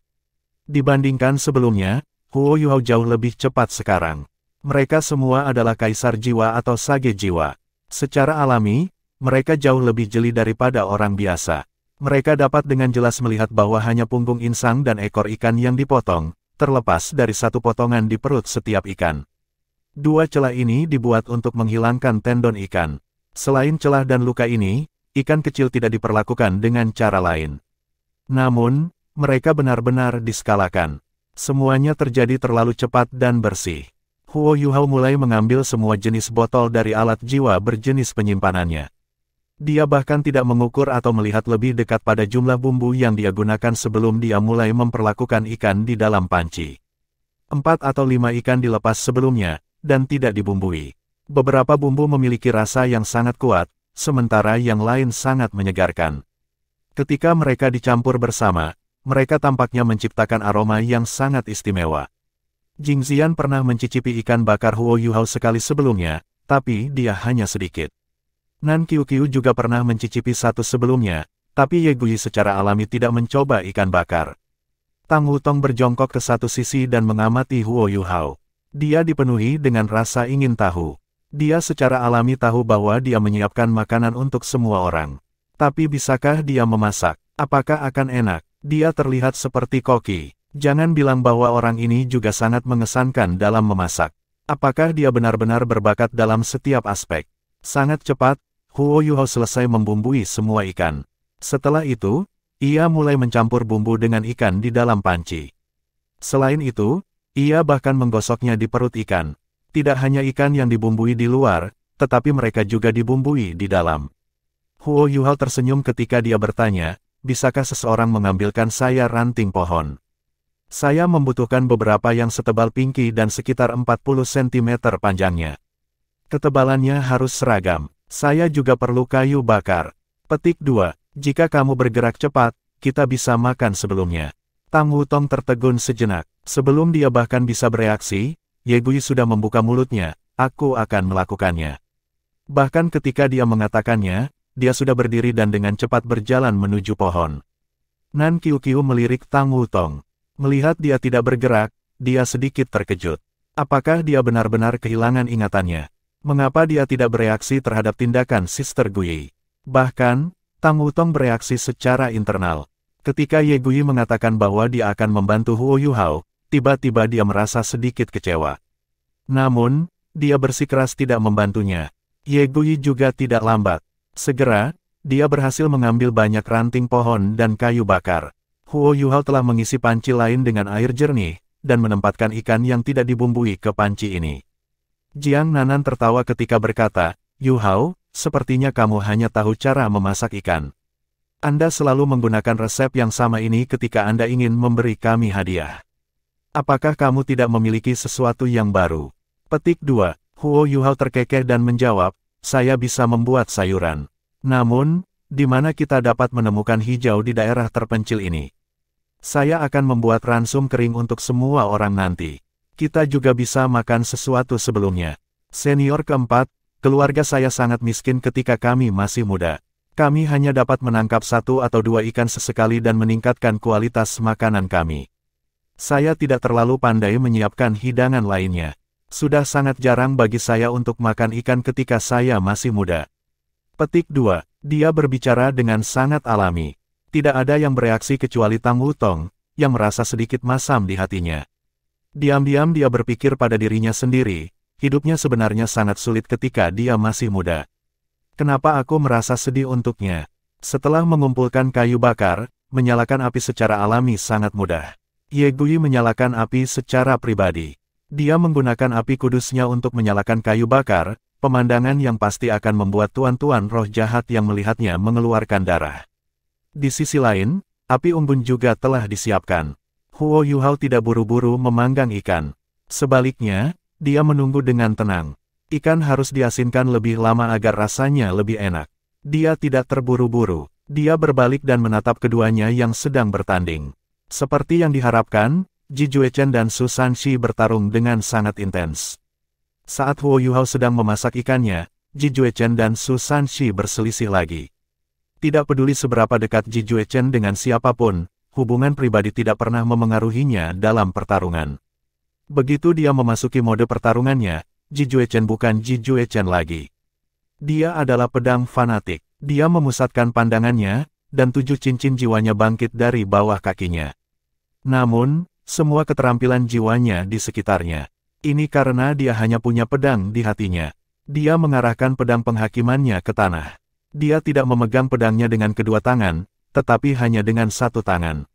Dibandingkan sebelumnya, Huo Yuhao jauh lebih cepat sekarang. Mereka semua adalah kaisar jiwa atau sage jiwa. Secara alami, mereka jauh lebih jeli daripada orang biasa. Mereka dapat dengan jelas melihat bahwa hanya punggung insang dan ekor ikan yang dipotong, terlepas dari satu potongan di perut setiap ikan. Dua celah ini dibuat untuk menghilangkan tendon ikan. Selain celah dan luka ini, ikan kecil tidak diperlakukan dengan cara lain. Namun, mereka benar-benar diskalakan. Semuanya terjadi terlalu cepat dan bersih. Huo Yuhao mulai mengambil semua jenis botol dari alat jiwa berjenis penyimpanannya. Dia bahkan tidak mengukur atau melihat lebih dekat pada jumlah bumbu yang dia gunakan sebelum dia mulai memperlakukan ikan di dalam panci. 4 atau 5 ikan dilepas sebelumnya, dan tidak dibumbui. Beberapa bumbu memiliki rasa yang sangat kuat, sementara yang lain sangat menyegarkan. Ketika mereka dicampur bersama, mereka tampaknya menciptakan aroma yang sangat istimewa. Jing Xian pernah mencicipi ikan bakar Huo Yuhao sekali sebelumnya, tapi dia hanya sedikit. Nan Qiuqiu juga pernah mencicipi satu sebelumnya, tapi Ye Gui secara alami tidak mencoba ikan bakar. Tang Wutong berjongkok ke satu sisi dan mengamati Huo Yuhao. Dia dipenuhi dengan rasa ingin tahu. Dia secara alami tahu bahwa dia menyiapkan makanan untuk semua orang. Tapi bisakah dia memasak? Apakah akan enak? Dia terlihat seperti koki. Jangan bilang bahwa orang ini juga sangat mengesankan dalam memasak. Apakah dia benar-benar berbakat dalam setiap aspek? Sangat cepat, Huo Yuhao selesai membumbui semua ikan. Setelah itu, ia mulai mencampur bumbu dengan ikan di dalam panci. Selain itu, ia bahkan menggosoknya di perut ikan. Tidak hanya ikan yang dibumbui di luar, tetapi mereka juga dibumbui di dalam. Huo Yuhao tersenyum ketika dia bertanya, bisakah seseorang mengambilkan saya ranting pohon? Saya membutuhkan beberapa yang setebal pinky dan sekitar 40 cm panjangnya. Ketebalannya harus seragam. Saya juga perlu kayu bakar. Petik 2. Jika kamu bergerak cepat, kita bisa makan sebelumnya. Tang Wutong tertegun sejenak. Sebelum dia bahkan bisa bereaksi, Ye Gui sudah membuka mulutnya. Aku akan melakukannya. Bahkan ketika dia mengatakannya, dia sudah berdiri dan dengan cepat berjalan menuju pohon. Nan Qiuqiu melirik Tang Wutong. Melihat dia tidak bergerak, dia sedikit terkejut. Apakah dia benar-benar kehilangan ingatannya? Mengapa dia tidak bereaksi terhadap tindakan Sister Gui? Bahkan, Tang Wutong bereaksi secara internal. Ketika Ye Gui mengatakan bahwa dia akan membantu Huo Yuhao, tiba-tiba dia merasa sedikit kecewa. Namun, dia bersikeras tidak membantunya. Ye Gui juga tidak lambat. Segera, dia berhasil mengambil banyak ranting pohon dan kayu bakar. Huo Yuhao telah mengisi panci lain dengan air jernih, dan menempatkan ikan yang tidak dibumbui ke panci ini. Jiang Nanan tertawa ketika berkata, Yuhao, sepertinya kamu hanya tahu cara memasak ikan. Anda selalu menggunakan resep yang sama ini ketika Anda ingin memberi kami hadiah. Apakah kamu tidak memiliki sesuatu yang baru? Petik 2. Huo Yuhao terkekeh dan menjawab, saya bisa membuat sayuran. Namun, di mana kita dapat menemukan hijau di daerah terpencil ini? Saya akan membuat ransum kering untuk semua orang nanti. Kita juga bisa makan sesuatu sebelumnya. Senior keempat, keluarga saya sangat miskin ketika kami masih muda. Kami hanya dapat menangkap 1 atau 2 ikan sesekali dan meningkatkan kualitas makanan kami. Saya tidak terlalu pandai menyiapkan hidangan lainnya. Sudah sangat jarang bagi saya untuk makan ikan ketika saya masih muda. Petik 2. Dia berbicara dengan sangat alami. Tidak ada yang bereaksi kecuali Tang Wutong, yang merasa sedikit masam di hatinya. Diam-diam dia berpikir pada dirinya sendiri, hidupnya sebenarnya sangat sulit ketika dia masih muda. Kenapa aku merasa sedih untuknya? Setelah mengumpulkan kayu bakar, menyalakan api secara alami sangat mudah. Ye Gui menyalakan api secara pribadi. Dia menggunakan api kudusnya untuk menyalakan kayu bakar, pemandangan yang pasti akan membuat tuan-tuan roh jahat yang melihatnya mengeluarkan darah. Di sisi lain, api unggun juga telah disiapkan. Huo Yuhao tidak buru-buru memanggang ikan. Sebaliknya, dia menunggu dengan tenang. Ikan harus diasinkan lebih lama agar rasanya lebih enak. Dia tidak terburu-buru. Dia berbalik dan menatap keduanya yang sedang bertanding. Seperti yang diharapkan, Ji Juechen dan Su Sanxi bertarung dengan sangat intens. Saat Huo Yuhao sedang memasak ikannya, Ji Juechen dan Su Sanxi berselisih lagi. Tidak peduli seberapa dekat Ji Juechen dengan siapapun, hubungan pribadi tidak pernah memengaruhinya dalam pertarungan. Begitu dia memasuki mode pertarungannya, Ji Juechen bukan Ji Juechen lagi. Dia adalah pedang fanatik. Dia memusatkan pandangannya, dan 7 cincin jiwanya bangkit dari bawah kakinya. Namun, semua keterampilan jiwanya di sekitarnya. Ini karena dia hanya punya pedang di hatinya. Dia mengarahkan pedang penghakimannya ke tanah. Dia tidak memegang pedangnya dengan kedua tangan, tetapi hanya dengan satu tangan.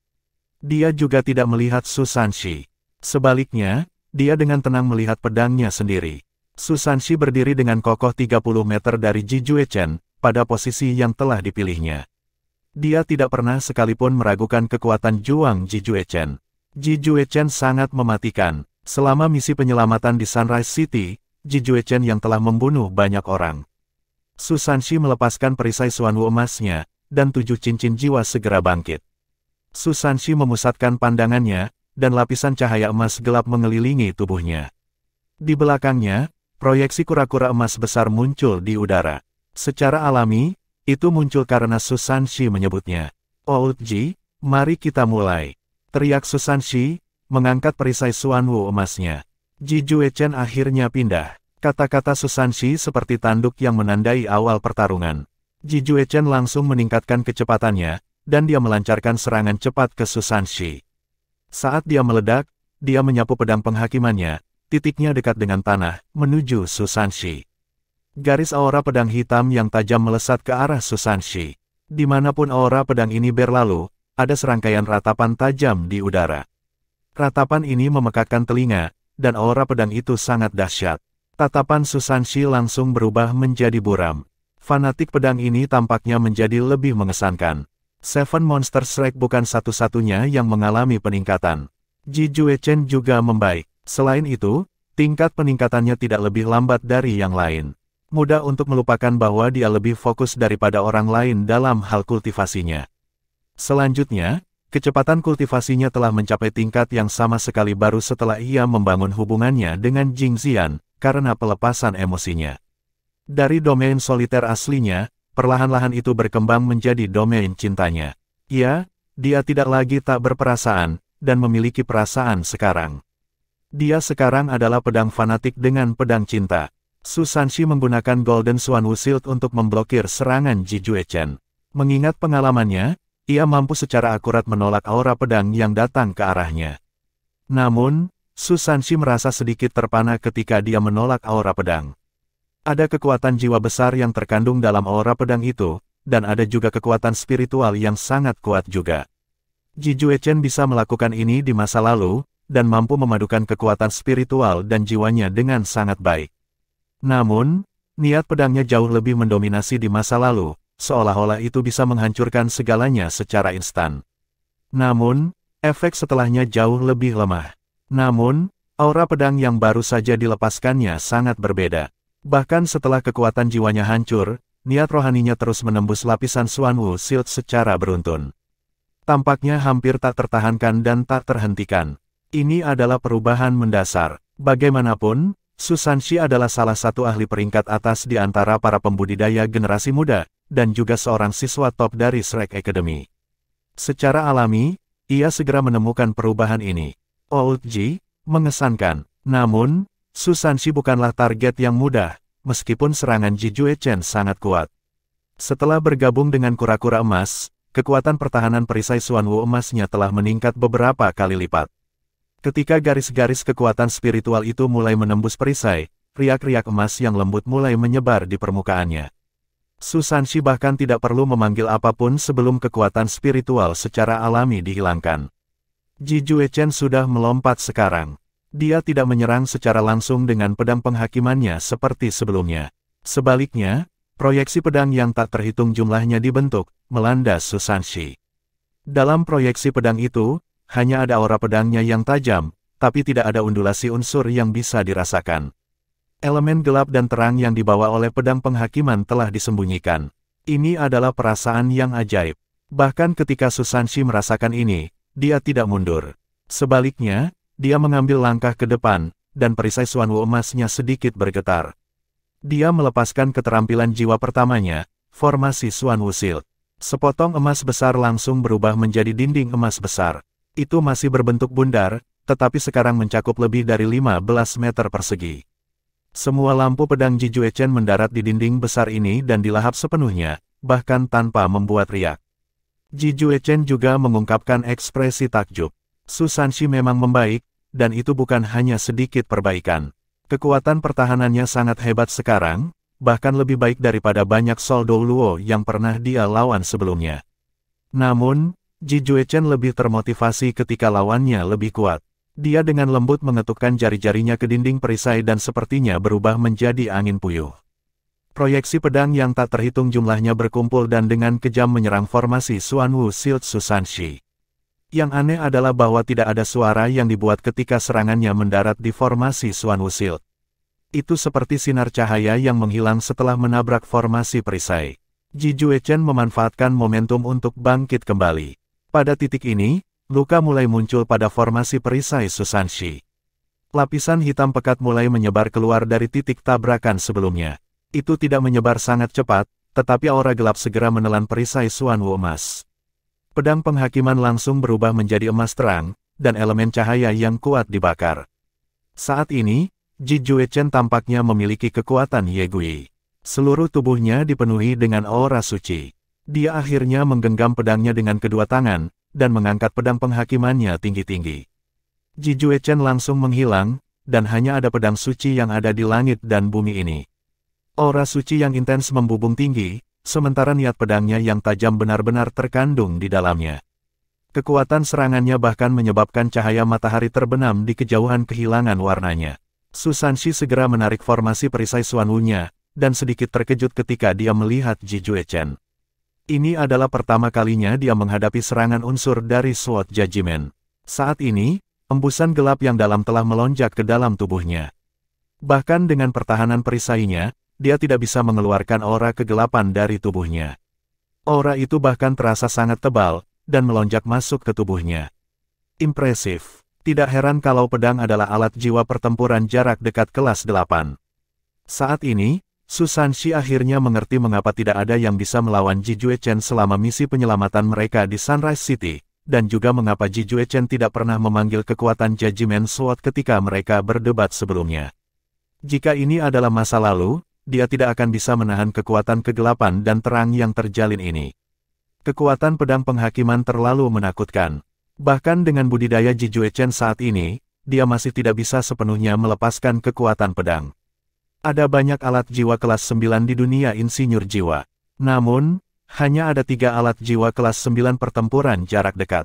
Dia juga tidak melihat Su Sanshi. Sebaliknya, dia dengan tenang melihat pedangnya sendiri. Su Sanshi berdiri dengan kokoh 30 meter dari Ji Juechen, pada posisi yang telah dipilihnya. Dia tidak pernah sekalipun meragukan kekuatan juang Ji Juechen. Ji Juechen sangat mematikan. Selama misi penyelamatan di Sunrise City, Ji Juechen yang telah membunuh banyak orang. Su Sanshi melepaskan perisai Xuanwu emasnya, dan 7 cincin jiwa segera bangkit. Su Sanshi memusatkan pandangannya, dan lapisan cahaya emas gelap mengelilingi tubuhnya. Di belakangnya, proyeksi kura-kura emas besar muncul di udara. Secara alami, itu muncul karena Su Sanshi menyebutnya. "Old Ji, mari kita mulai," teriak Su Sanshi, mengangkat perisai Xuanwu emasnya. Ji Juechen akhirnya pindah. Kata-kata Su Sanshi seperti tanduk yang menandai awal pertarungan. Ji Juechen langsung meningkatkan kecepatannya, dan dia melancarkan serangan cepat ke Su Sanshi. Saat dia meledak, dia menyapu pedang penghakimannya, titiknya dekat dengan tanah, menuju Su Sanshi. Garis aura pedang hitam yang tajam melesat ke arah Su Sanshi. Dimanapun aura pedang ini berlalu, ada serangkaian ratapan tajam di udara. Ratapan ini memekakkan telinga, dan aura pedang itu sangat dahsyat. Tatapan Su Sanshi langsung berubah menjadi buram. Fanatik pedang ini tampaknya menjadi lebih mengesankan. Seven Monster Strike bukan satu-satunya yang mengalami peningkatan. Ji Juechen juga membaik. Selain itu, tingkat peningkatannya tidak lebih lambat dari yang lain. Mudah untuk melupakan bahwa dia lebih fokus daripada orang lain dalam hal kultivasinya. Selanjutnya, kecepatan kultivasinya telah mencapai tingkat yang sama sekali baru setelah ia membangun hubungannya dengan Jing Xian, karena pelepasan emosinya. Dari domain soliter aslinya, perlahan-lahan itu berkembang menjadi domain cintanya. Dia tidak lagi tak berperasaan, dan memiliki perasaan sekarang. Dia sekarang adalah pedang fanatik dengan pedang cinta. Su Sanshi menggunakan Golden Xuanwu Shield untuk memblokir serangan Ji Juechen. Mengingat pengalamannya, ia mampu secara akurat menolak aura pedang yang datang ke arahnya. Namun, Su Sanshi merasa sedikit terpana ketika dia menolak aura pedang. Ada kekuatan jiwa besar yang terkandung dalam aura pedang itu, dan ada juga kekuatan spiritual yang sangat kuat juga. Ji Juechen bisa melakukan ini di masa lalu, dan mampu memadukan kekuatan spiritual dan jiwanya dengan sangat baik. Namun, niat pedangnya jauh lebih mendominasi di masa lalu, seolah-olah itu bisa menghancurkan segalanya secara instan. Namun, efek setelahnya jauh lebih lemah. Namun, aura pedang yang baru saja dilepaskannya sangat berbeda. Bahkan setelah kekuatan jiwanya hancur, niat rohaninya terus menembus lapisan Xuanwu Shield secara beruntun. Tampaknya hampir tak tertahankan dan tak terhentikan. Ini adalah perubahan mendasar. Bagaimanapun, Su Sanshi adalah salah satu ahli peringkat atas di antara para pembudidaya generasi muda, dan juga seorang siswa top dari Shrek Academy. Secara alami, ia segera menemukan perubahan ini. Old Ji, mengesankan. Namun, Su Sanshi bukanlah target yang mudah, meskipun serangan Ji Juechen sangat kuat. Setelah bergabung dengan kura-kura emas, kekuatan pertahanan perisai Xuanwu emasnya telah meningkat beberapa kali lipat. Ketika garis-garis kekuatan spiritual itu mulai menembus perisai, riak-riak emas yang lembut mulai menyebar di permukaannya. Su Sanshi bahkan tidak perlu memanggil apapun sebelum kekuatan spiritual secara alami dihilangkan. Ji Juechen sudah melompat sekarang. Dia tidak menyerang secara langsung dengan pedang penghakimannya seperti sebelumnya. Sebaliknya, proyeksi pedang yang tak terhitung jumlahnya dibentuk, melanda Su Sanshi. Dalam proyeksi pedang itu, hanya ada aura pedangnya yang tajam, tapi tidak ada undulasi unsur yang bisa dirasakan. Elemen gelap dan terang yang dibawa oleh pedang penghakiman telah disembunyikan. Ini adalah perasaan yang ajaib. Bahkan ketika Su Sanshi merasakan ini, dia tidak mundur. Sebaliknya, dia mengambil langkah ke depan, dan perisai Xuanwu emasnya sedikit bergetar. Dia melepaskan keterampilan jiwa pertamanya, formasi Xuanwu Shield. Sepotong emas besar langsung berubah menjadi dinding emas besar. Itu masih berbentuk bundar, tetapi sekarang mencakup lebih dari 15 meter persegi. Semua lampu pedang Ji Juechen mendarat di dinding besar ini dan dilahap sepenuhnya, bahkan tanpa membuat riak. Ji Juechen juga mengungkapkan ekspresi takjub. Su Sanshi memang membaik, dan itu bukan hanya sedikit perbaikan. Kekuatan pertahanannya sangat hebat sekarang, bahkan lebih baik daripada banyak Soldo Luo yang pernah dia lawan sebelumnya. Namun, Ji Juechen lebih termotivasi ketika lawannya lebih kuat. Dia dengan lembut mengetukkan jari-jarinya ke dinding perisai dan sepertinya berubah menjadi angin puyuh. Proyeksi pedang yang tak terhitung jumlahnya berkumpul dan dengan kejam menyerang formasi Xuanwu Shield Su Sanshi. Yang aneh adalah bahwa tidak ada suara yang dibuat ketika serangannya mendarat di formasi Xuanwu Shield. Itu seperti sinar cahaya yang menghilang setelah menabrak formasi perisai. Ji Juechen memanfaatkan momentum untuk bangkit kembali. Pada titik ini, luka mulai muncul pada formasi perisai Su Sanshi. Lapisan hitam pekat mulai menyebar keluar dari titik tabrakan sebelumnya. Itu tidak menyebar sangat cepat, tetapi aura gelap segera menelan perisai Xuanwu emas. Pedang penghakiman langsung berubah menjadi emas terang, dan elemen cahaya yang kuat dibakar. Saat ini, Ji Juechen tampaknya memiliki kekuatan Ye Gui. Seluruh tubuhnya dipenuhi dengan aura suci. Dia akhirnya menggenggam pedangnya dengan kedua tangan, dan mengangkat pedang penghakimannya tinggi-tinggi. Ji Juechen langsung menghilang, dan hanya ada pedang suci yang ada di langit dan bumi ini. Aura suci yang intens membubung tinggi, sementara niat pedangnya yang tajam benar-benar terkandung di dalamnya. Kekuatan serangannya bahkan menyebabkan cahaya matahari terbenam di kejauhan kehilangan warnanya. Su Sanshi segera menarik formasi perisai Xuanwu-nya, dan sedikit terkejut ketika dia melihat Ji Juechen. Ini adalah pertama kalinya dia menghadapi serangan unsur dari Sword Judgment. Saat ini, embusan gelap yang dalam telah melonjak ke dalam tubuhnya. Bahkan dengan pertahanan perisainya, dia tidak bisa mengeluarkan aura kegelapan dari tubuhnya. Aura itu bahkan terasa sangat tebal, dan melonjak masuk ke tubuhnya. Impresif. Tidak heran kalau pedang adalah alat jiwa pertempuran jarak dekat kelas 8. Saat ini, Su Sanshi akhirnya mengerti mengapa tidak ada yang bisa melawan Ji Juechen selama misi penyelamatan mereka di Sunrise City, dan juga mengapa Ji Juechen tidak pernah memanggil kekuatan Judgment Sword ketika mereka berdebat sebelumnya. Jika ini adalah masa lalu, dia tidak akan bisa menahan kekuatan kegelapan dan terang yang terjalin ini. Kekuatan pedang penghakiman terlalu menakutkan. Bahkan dengan budidaya Ji Juechen saat ini, dia masih tidak bisa sepenuhnya melepaskan kekuatan pedang. Ada banyak alat jiwa kelas 9 di dunia insinyur jiwa. Namun, hanya ada 3 alat jiwa kelas 9 pertempuran jarak dekat.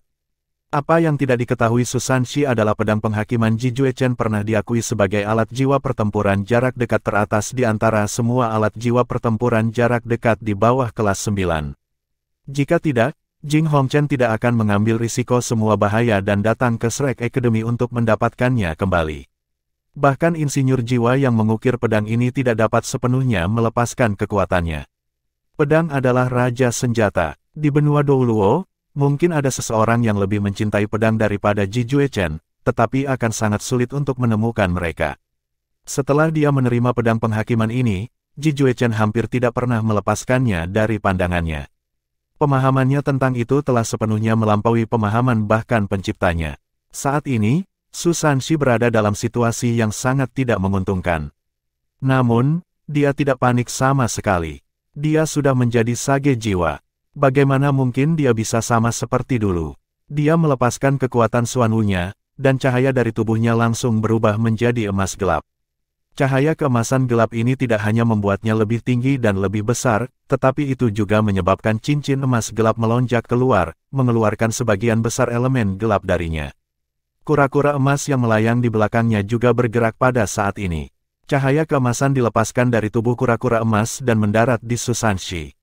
Apa yang tidak diketahui Su Sanshi adalah pedang penghakiman Ji Juechen pernah diakui sebagai alat jiwa pertempuran jarak dekat teratas di antara semua alat jiwa pertempuran jarak dekat di bawah kelas 9. Jika tidak, Jing Hongchen tidak akan mengambil risiko semua bahaya dan datang ke Shrek Academy untuk mendapatkannya kembali. Bahkan insinyur jiwa yang mengukir pedang ini tidak dapat sepenuhnya melepaskan kekuatannya. Pedang adalah raja senjata. Di benua Douluo, mungkin ada seseorang yang lebih mencintai pedang daripada Ji Juechen, tetapi akan sangat sulit untuk menemukan mereka. Setelah dia menerima pedang penghakiman ini, Ji Juechen hampir tidak pernah melepaskannya dari pandangannya. Pemahamannya tentang itu telah sepenuhnya melampaui pemahaman bahkan penciptanya. Saat ini, Su Sanshi berada dalam situasi yang sangat tidak menguntungkan. Namun, dia tidak panik sama sekali. Dia sudah menjadi sage jiwa. Bagaimana mungkin dia bisa sama seperti dulu? Dia melepaskan kekuatan Xuanwu-nya, dan cahaya dari tubuhnya langsung berubah menjadi emas gelap. Cahaya keemasan gelap ini tidak hanya membuatnya lebih tinggi dan lebih besar, tetapi itu juga menyebabkan cincin emas gelap melonjak keluar, mengeluarkan sebagian besar elemen gelap darinya. Kura-kura emas yang melayang di belakangnya juga bergerak pada saat ini. Cahaya keemasan dilepaskan dari tubuh kura-kura emas dan mendarat di Su Sanshi.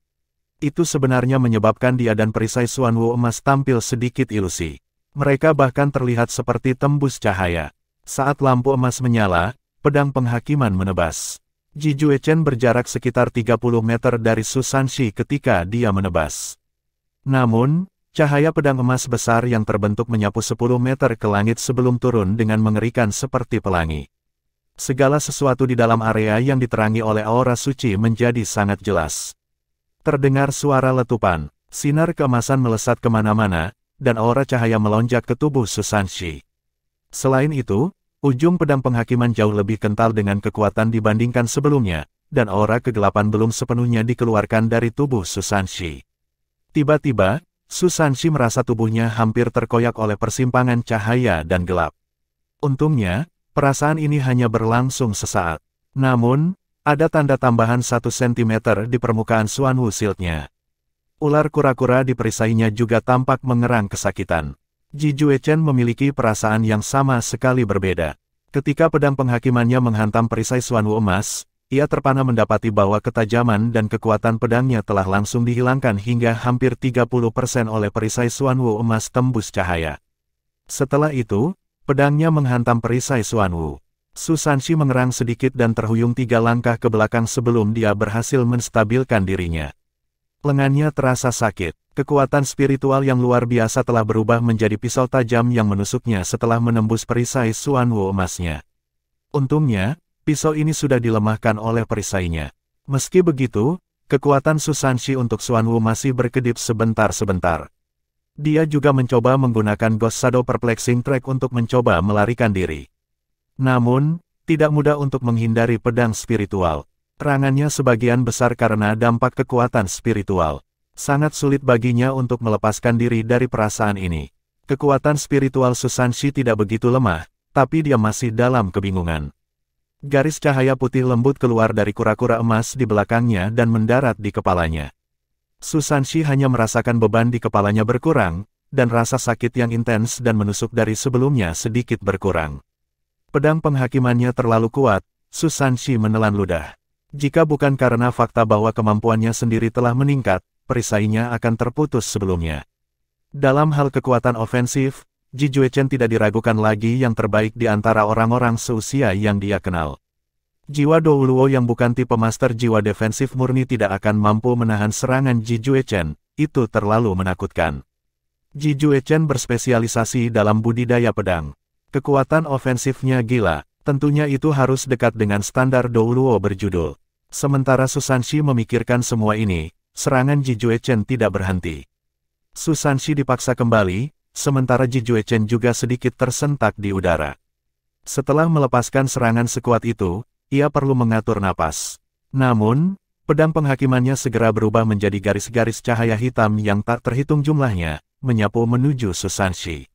Itu sebenarnya menyebabkan dia dan perisai Xuanwu emas tampil sedikit ilusi. Mereka bahkan terlihat seperti tembus cahaya. Saat lampu emas menyala, pedang penghakiman menebas. Ji Juechen berjarak sekitar 30 meter dari Su Sanshi ketika dia menebas. Namun, cahaya pedang emas besar yang terbentuk menyapu 10 meter ke langit sebelum turun dengan mengerikan seperti pelangi. Segala sesuatu di dalam area yang diterangi oleh aura suci menjadi sangat jelas. Terdengar suara letupan, sinar keemasan melesat kemana-mana, dan aura cahaya melonjak ke tubuh Su Sanshi. Selain itu, ujung pedang penghakiman jauh lebih kental dengan kekuatan dibandingkan sebelumnya, dan aura kegelapan belum sepenuhnya dikeluarkan dari tubuh Su Sanshi. Tiba-tiba, Susanshi merasa tubuhnya hampir terkoyak oleh persimpangan cahaya dan gelap. Untungnya, perasaan ini hanya berlangsung sesaat. Namun, ada tanda tambahan 1 cm di permukaan Xuanwu Shield-nya. Ular kura-kura di perisainya juga tampak mengerang kesakitan. Ji Juechen memiliki perasaan yang sama sekali berbeda. Ketika pedang penghakimannya menghantam perisai Xuanwu emas, ia terpana mendapati bahwa ketajaman dan kekuatan pedangnya telah langsung dihilangkan hingga hampir 30% oleh perisai Xuanwu emas tembus cahaya. Setelah itu, pedangnya menghantam perisai Xuanwu. Susanshi mengerang sedikit dan terhuyung 3 langkah ke belakang sebelum dia berhasil menstabilkan dirinya. Lengannya terasa sakit. Kekuatan spiritual yang luar biasa telah berubah menjadi pisau tajam yang menusuknya setelah menembus perisai Xuanwu emasnya. Untungnya, pisau ini sudah dilemahkan oleh perisainya. Meski begitu, kekuatan Susanshi untuk Xuanwu masih berkedip sebentar-sebentar. Dia juga mencoba menggunakan Ghost Shadow Perplexing Track untuk mencoba melarikan diri. Namun, tidak mudah untuk menghindari pedang spiritual. Serangannya sebagian besar karena dampak kekuatan spiritual. Sangat sulit baginya untuk melepaskan diri dari perasaan ini. Kekuatan spiritual Susanshi tidak begitu lemah, tapi dia masih dalam kebingungan. Garis cahaya putih lembut keluar dari kura-kura emas di belakangnya dan mendarat di kepalanya. Susanshi hanya merasakan beban di kepalanya berkurang, dan rasa sakit yang intens dan menusuk dari sebelumnya sedikit berkurang. Pedang penghakimannya terlalu kuat, Susanshi menelan ludah. Jika bukan karena fakta bahwa kemampuannya sendiri telah meningkat, perisainya akan terputus sebelumnya. Dalam hal kekuatan ofensif, Ji Juechen tidak diragukan lagi yang terbaik di antara orang-orang seusia yang dia kenal. Jiwa Dou Luo yang bukan tipe master jiwa defensif murni tidak akan mampu menahan serangan Ji Juechen, itu terlalu menakutkan. Ji Juechen berspesialisasi dalam budidaya pedang. Kekuatan ofensifnya gila, tentunya itu harus dekat dengan standar Dou Luo berjudul. Sementara Susanshi memikirkan semua ini, serangan Ji Juechen tidak berhenti. Susanshi dipaksa kembali, sementara Ji Juechen juga sedikit tersentak di udara. Setelah melepaskan serangan sekuat itu, ia perlu mengatur napas. Namun, pedang penghakimannya segera berubah menjadi garis-garis cahaya hitam yang tak terhitung jumlahnya, menyapu menuju Susanshi.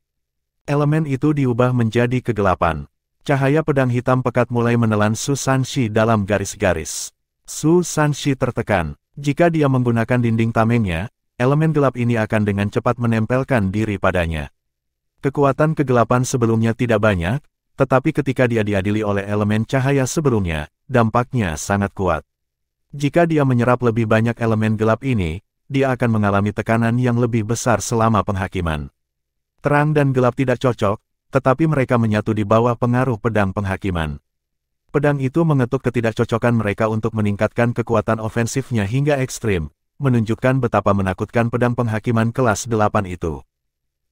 Elemen itu diubah menjadi kegelapan. Cahaya pedang hitam pekat mulai menelan Susanshi dalam garis-garis. Susanshi tertekan. Jika dia menggunakan dinding tamengnya, elemen gelap ini akan dengan cepat menempelkan diri padanya. Kekuatan kegelapan sebelumnya tidak banyak, tetapi ketika dia diadili oleh elemen cahaya sebelumnya, dampaknya sangat kuat. Jika dia menyerap lebih banyak elemen gelap ini, dia akan mengalami tekanan yang lebih besar selama penghakiman. Terang dan gelap tidak cocok, tetapi mereka menyatu di bawah pengaruh pedang penghakiman. Pedang itu mengetuk ketidakcocokan mereka untuk meningkatkan kekuatan ofensifnya hingga ekstrim, menunjukkan betapa menakutkan pedang penghakiman kelas 8 itu.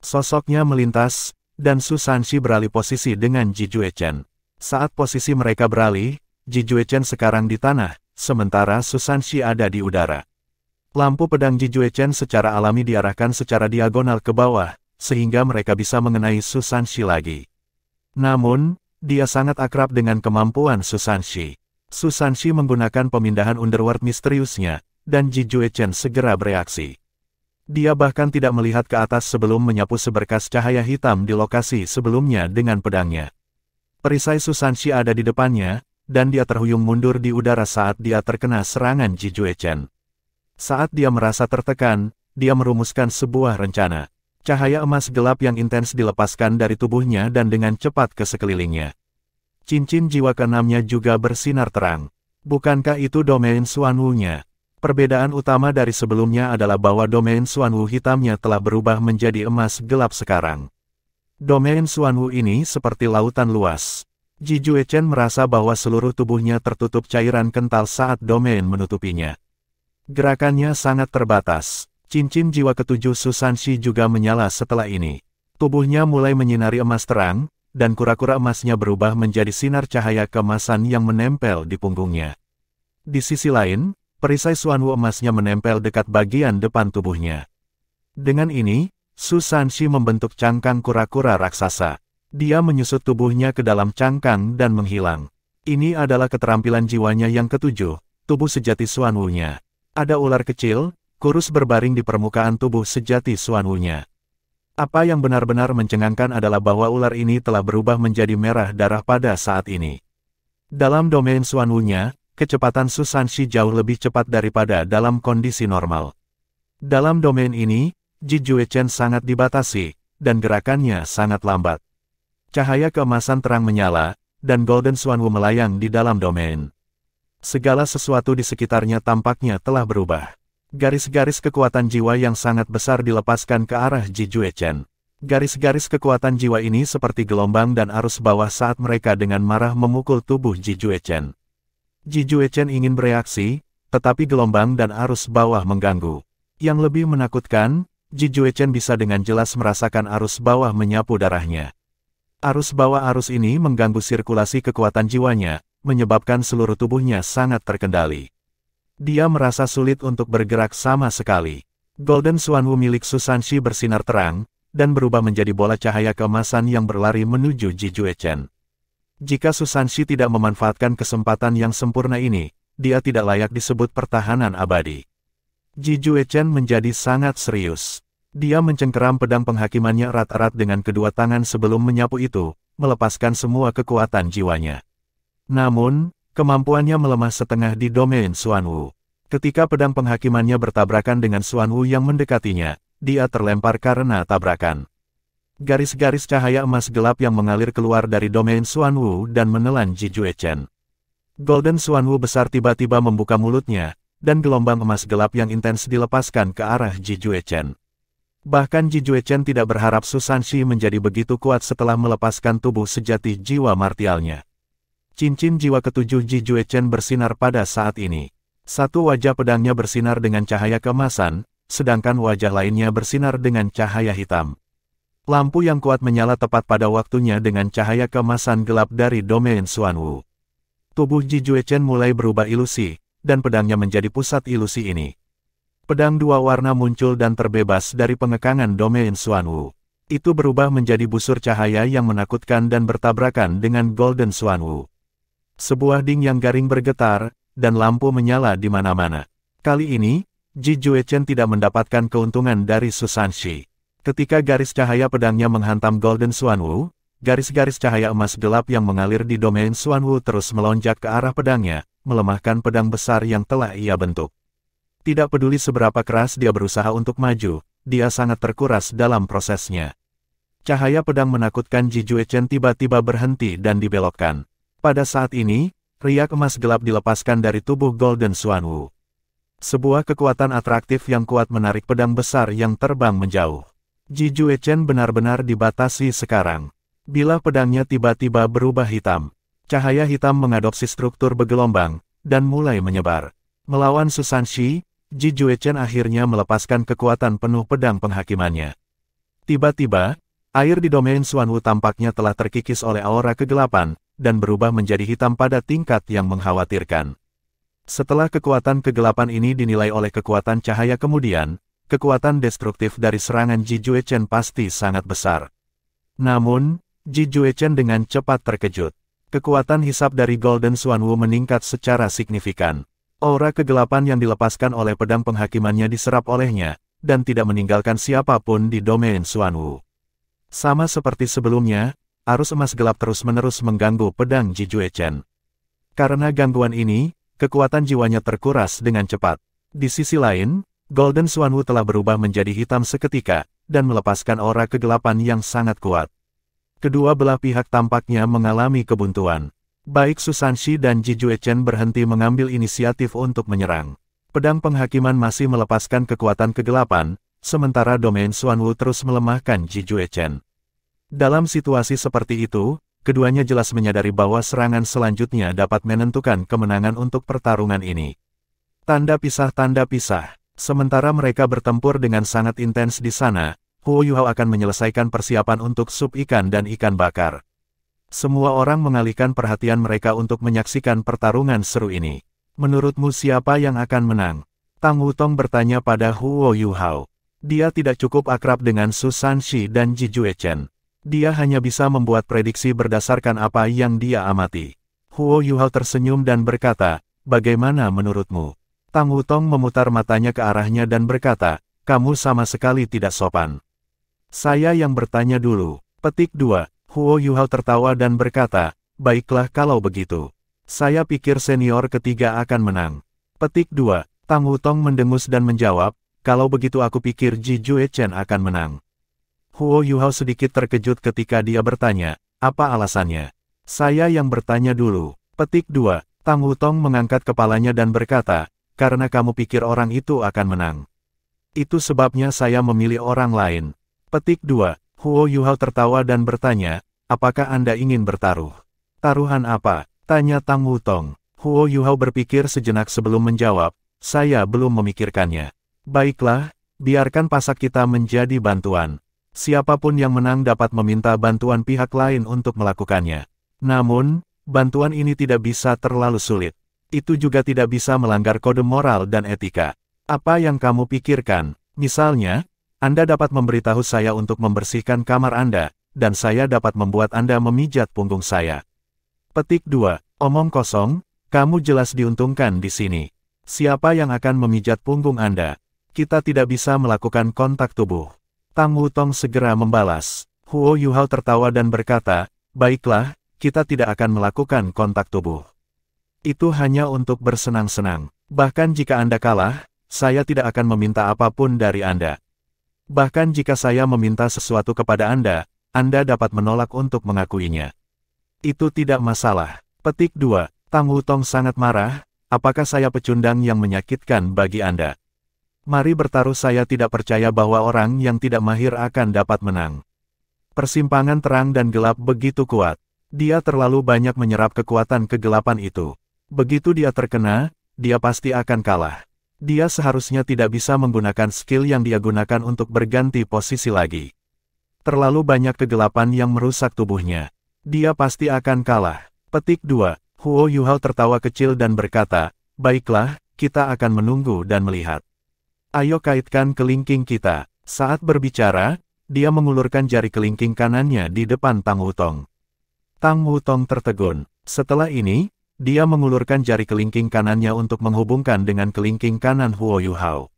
Sosoknya melintas, dan Susanshi beralih posisi dengan Ji Juechen. Saat posisi mereka beralih, Ji Juechen sekarang di tanah, sementara Susanshi ada di udara. Lampu pedang Ji Juechen secara alami diarahkan secara diagonal ke bawah, sehingga mereka bisa mengenai Susanshi lagi. Namun, dia sangat akrab dengan kemampuan Susanshi. Susanshi menggunakan pemindahan underworld misteriusnya, dan Ji Juechen segera bereaksi. Dia bahkan tidak melihat ke atas sebelum menyapu seberkas cahaya hitam di lokasi sebelumnya dengan pedangnya. Perisai Susanshi ada di depannya, dan dia terhuyung mundur di udara saat dia terkena serangan Ji Juechen. Saat dia merasa tertekan, dia merumuskan sebuah rencana. Cahaya emas gelap yang intens dilepaskan dari tubuhnya dan dengan cepat ke sekelilingnya. Cincin jiwa keenamnya juga bersinar terang. Bukankah itu domain Xuanwu-nya? Perbedaan utama dari sebelumnya adalah bahwa domain Xuanwu hitamnya telah berubah menjadi emas gelap sekarang. Domain Xuanwu ini seperti lautan luas. Ji Juechen merasa bahwa seluruh tubuhnya tertutup cairan kental saat domain menutupinya. Gerakannya sangat terbatas. Cincin jiwa ketujuh Susanshi juga menyala setelah ini. Tubuhnya mulai menyinari emas terang, dan kura-kura emasnya berubah menjadi sinar cahaya keemasan yang menempel di punggungnya. Di sisi lain, perisai Xuanwu emasnya menempel dekat bagian depan tubuhnya. Dengan ini, Susanshi membentuk cangkang kura-kura raksasa. Dia menyusut tubuhnya ke dalam cangkang dan menghilang. Ini adalah keterampilan jiwanya yang ketujuh, tubuh sejati Xuanwu-nya. Ada ular kecil, kurus berbaring di permukaan tubuh sejati Xuan Wu-nya. Apa yang benar-benar mencengangkan adalah bahwa ular ini telah berubah menjadi merah darah pada saat ini. Dalam domain Xuan Wu-nya, kecepatan Su Sanxi jauh lebih cepat daripada dalam kondisi normal. Dalam domain ini, Ji Juechen sangat dibatasi, dan gerakannya sangat lambat. Cahaya keemasan terang menyala, dan Golden Xuan Wu melayang di dalam domain. Segala sesuatu di sekitarnya tampaknya telah berubah. Garis-garis kekuatan jiwa yang sangat besar dilepaskan ke arah Ji Juechen. Garis-garis kekuatan jiwa ini seperti gelombang dan arus bawah saat mereka dengan marah memukul tubuh Ji Juechen. Ji Juechen ingin bereaksi, tetapi gelombang dan arus bawah mengganggu. Yang lebih menakutkan, Ji Juechen bisa dengan jelas merasakan arus bawah menyapu darahnya. Arus bawah arus ini mengganggu sirkulasi kekuatan jiwanya, menyebabkan seluruh tubuhnya sangat terkendali. Dia merasa sulit untuk bergerak sama sekali. Golden Xuan Wu milik Su Sanxi bersinar terang, dan berubah menjadi bola cahaya keemasan yang berlari menuju Ji Juechen. Jika Su Sanxi tidak memanfaatkan kesempatan yang sempurna ini, dia tidak layak disebut pertahanan abadi. Ji Juechen menjadi sangat serius. Dia mencengkeram pedang penghakimannya erat-erat dengan kedua tangan sebelum menyapu itu, melepaskan semua kekuatan jiwanya. Namun, kemampuannya melemah setengah di domain Xuan Wu. Ketika pedang penghakimannya bertabrakan dengan Xuan Wu yang mendekatinya, dia terlempar karena tabrakan. Garis-garis cahaya emas gelap yang mengalir keluar dari domain Xuan Wu dan menelan Ji Juechen. Golden Xuan Wu besar tiba-tiba membuka mulutnya, dan gelombang emas gelap yang intens dilepaskan ke arah Ji Juechen. Bahkan Ji Juechen tidak berharap Su Sanxi menjadi begitu kuat setelah melepaskan tubuh sejati jiwa martialnya. Cincin jiwa ketujuh Ji Juechen bersinar pada saat ini. Satu wajah pedangnya bersinar dengan cahaya keemasan, sedangkan wajah lainnya bersinar dengan cahaya hitam. Lampu yang kuat menyala tepat pada waktunya dengan cahaya keemasan gelap dari domain Xuan Wu. Tubuh Ji Juechen mulai berubah ilusi, dan pedangnya menjadi pusat ilusi ini. Pedang dua warna muncul dan terbebas dari pengekangan domain Xuan Wu. Itu berubah menjadi busur cahaya yang menakutkan dan bertabrakan dengan Golden Xuan Wu. Sebuah ding yang garing bergetar, dan lampu menyala di mana-mana. Kali ini, Ji Juechen tidak mendapatkan keuntungan dari Su Sanxi. Ketika garis cahaya pedangnya menghantam Golden Xuan Wu, garis-garis cahaya emas gelap yang mengalir di domain Xuan Wu terus melonjak ke arah pedangnya, melemahkan pedang besar yang telah ia bentuk. Tidak peduli seberapa keras dia berusaha untuk maju, dia sangat terkuras dalam prosesnya. Cahaya pedang menakutkan Ji Juechen tiba-tiba berhenti dan dibelokkan. Pada saat ini, riak emas gelap dilepaskan dari tubuh Golden Xuan Wu. Sebuah kekuatan atraktif yang kuat menarik pedang besar yang terbang menjauh. Ji Juechen benar-benar dibatasi sekarang. Bila pedangnya tiba-tiba berubah hitam, cahaya hitam mengadopsi struktur bergelombang, dan mulai menyebar. Melawan Su Sanxi, Ji Juechen akhirnya melepaskan kekuatan penuh pedang penghakimannya. Tiba-tiba, air di domain Xuan Wu tampaknya telah terkikis oleh aura kegelapan, dan berubah menjadi hitam pada tingkat yang mengkhawatirkan. Setelah kekuatan kegelapan ini dinilai oleh kekuatan cahaya kemudian, kekuatan destruktif dari serangan Ji Juechen pasti sangat besar. Namun, Ji Juechen dengan cepat terkejut. Kekuatan hisap dari Golden Xuan Wu meningkat secara signifikan. Aura kegelapan yang dilepaskan oleh pedang penghakimannya diserap olehnya, dan tidak meninggalkan siapapun di domain Xuan Wu. Sama seperti sebelumnya, arus emas gelap terus-menerus mengganggu pedang Ji Juechen. Karena gangguan ini, kekuatan jiwanya terkuras dengan cepat. Di sisi lain, Golden Xuan Wu telah berubah menjadi hitam seketika, dan melepaskan aura kegelapan yang sangat kuat. Kedua belah pihak tampaknya mengalami kebuntuan. Baik Su Sanxi dan Ji Juechen berhenti mengambil inisiatif untuk menyerang. Pedang penghakiman masih melepaskan kekuatan kegelapan, sementara domain Xuan Wu terus melemahkan Ji Juechen. Dalam situasi seperti itu, keduanya jelas menyadari bahwa serangan selanjutnya dapat menentukan kemenangan untuk pertarungan ini. Tanda pisah. Sementara mereka bertempur dengan sangat intens di sana, Huo Yuhao akan menyelesaikan persiapan untuk sup ikan dan ikan bakar. Semua orang mengalihkan perhatian mereka untuk menyaksikan pertarungan seru ini. Menurutmu siapa yang akan menang? Tang Wutong bertanya pada Huo Yuhao. Dia tidak cukup akrab dengan Su Sanxi dan Ji Juechen. Dia hanya bisa membuat prediksi berdasarkan apa yang dia amati. Huo Yuhao tersenyum dan berkata, bagaimana menurutmu? Tang Wutong memutar matanya ke arahnya dan berkata, kamu sama sekali tidak sopan. Saya yang bertanya dulu. Petik 2. Huo Yuhao tertawa dan berkata, baiklah kalau begitu. Saya pikir senior ketiga akan menang. Petik 2. Tang Wutong mendengus dan menjawab, kalau begitu aku pikir Ji Juechen akan menang. Huo Yuhao sedikit terkejut ketika dia bertanya, apa alasannya? Saya yang bertanya dulu. Petik 2. Tang Wutong mengangkat kepalanya dan berkata, karena kamu pikir orang itu akan menang. Itu sebabnya saya memilih orang lain. Petik 2. Huo Yuhao tertawa dan bertanya, apakah Anda ingin bertaruh? Taruhan apa? Tanya Tang Wutong. Huo Yuhao berpikir sejenak sebelum menjawab, saya belum memikirkannya. Baiklah, biarkan pasak kita menjadi bantuan. Siapapun yang menang dapat meminta bantuan pihak lain untuk melakukannya. Namun, bantuan ini tidak bisa terlalu sulit. Itu juga tidak bisa melanggar kode moral dan etika. Apa yang kamu pikirkan? Misalnya, Anda dapat memberitahu saya untuk membersihkan kamar Anda, dan saya dapat membuat Anda memijat punggung saya. Petik 2. Omong kosong, kamu jelas diuntungkan di sini. Siapa yang akan memijat punggung Anda? Kita tidak bisa melakukan kontak tubuh. Tang Wutong segera membalas. Huo Yuhao tertawa dan berkata, baiklah, kita tidak akan melakukan kontak tubuh. Itu hanya untuk bersenang-senang. Bahkan jika Anda kalah, saya tidak akan meminta apapun dari Anda. Bahkan jika saya meminta sesuatu kepada Anda dapat menolak untuk mengakuinya. Itu tidak masalah. Petik 2. Tang Wutong sangat marah, apakah saya pecundang yang menyakitkan bagi Anda? Mari bertaruh, saya tidak percaya bahwa orang yang tidak mahir akan dapat menang. Persimpangan terang dan gelap begitu kuat. Dia terlalu banyak menyerap kekuatan kegelapan itu. Begitu dia terkena, dia pasti akan kalah. Dia seharusnya tidak bisa menggunakan skill yang dia gunakan untuk berganti posisi lagi. Terlalu banyak kegelapan yang merusak tubuhnya. Dia pasti akan kalah. Petik 2. Huo Yuhao tertawa kecil dan berkata, baiklah, kita akan menunggu dan melihat. Ayo kaitkan kelingking kita. Saat berbicara, dia mengulurkan jari kelingking kanannya di depan Tang Wutong. Tang Wutong tertegun. Setelah ini, dia mengulurkan jari kelingking kanannya untuk menghubungkan dengan kelingking kanan Huo Yuhao.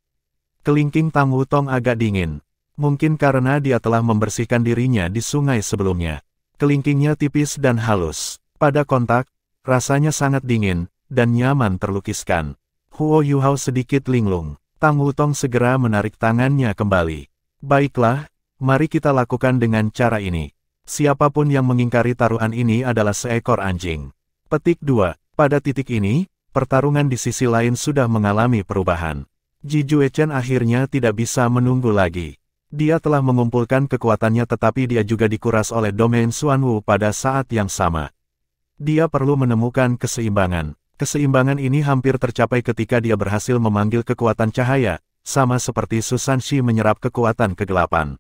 Kelingking Tang Wutong agak dingin. Mungkin karena dia telah membersihkan dirinya di sungai sebelumnya. Kelingkingnya tipis dan halus. Pada kontak, rasanya sangat dingin, dan nyaman terlukiskan. Huo Yuhao sedikit linglung. Tang Wutong segera menarik tangannya kembali. Baiklah, mari kita lakukan dengan cara ini. Siapapun yang mengingkari taruhan ini adalah seekor anjing. Petik 2. Pada titik ini, pertarungan di sisi lain sudah mengalami perubahan. Ji Juechen akhirnya tidak bisa menunggu lagi. Dia telah mengumpulkan kekuatannya tetapi dia juga dikuras oleh domain Xuanwu pada saat yang sama. Dia perlu menemukan keseimbangan. Keseimbangan ini hampir tercapai ketika dia berhasil memanggil kekuatan cahaya, sama seperti Susan Shi menyerap kekuatan kegelapan.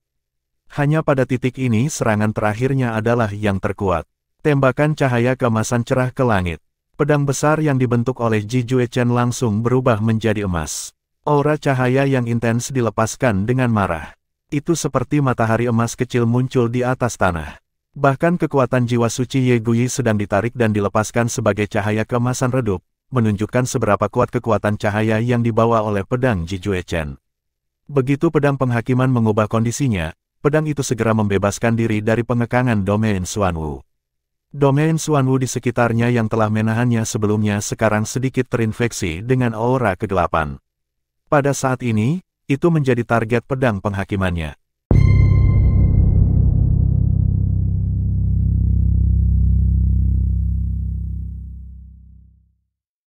Hanya pada titik ini serangan terakhirnya adalah yang terkuat. Tembakan cahaya keemasan cerah ke langit. Pedang besar yang dibentuk oleh Ji Juechen langsung berubah menjadi emas. Aura cahaya yang intens dilepaskan dengan marah. Itu seperti matahari emas kecil muncul di atas tanah. Bahkan kekuatan jiwa suci Ye Guyi sedang ditarik dan dilepaskan sebagai cahaya keemasan redup, menunjukkan seberapa kuat kekuatan cahaya yang dibawa oleh pedang Ji Juechen. Begitu pedang penghakiman mengubah kondisinya, pedang itu segera membebaskan diri dari pengekangan domain Xuanwu. Domain Xuanwu di sekitarnya yang telah menahannya sebelumnya sekarang sedikit terinfeksi dengan aura kegelapan. Pada saat ini, itu menjadi target pedang penghakimannya.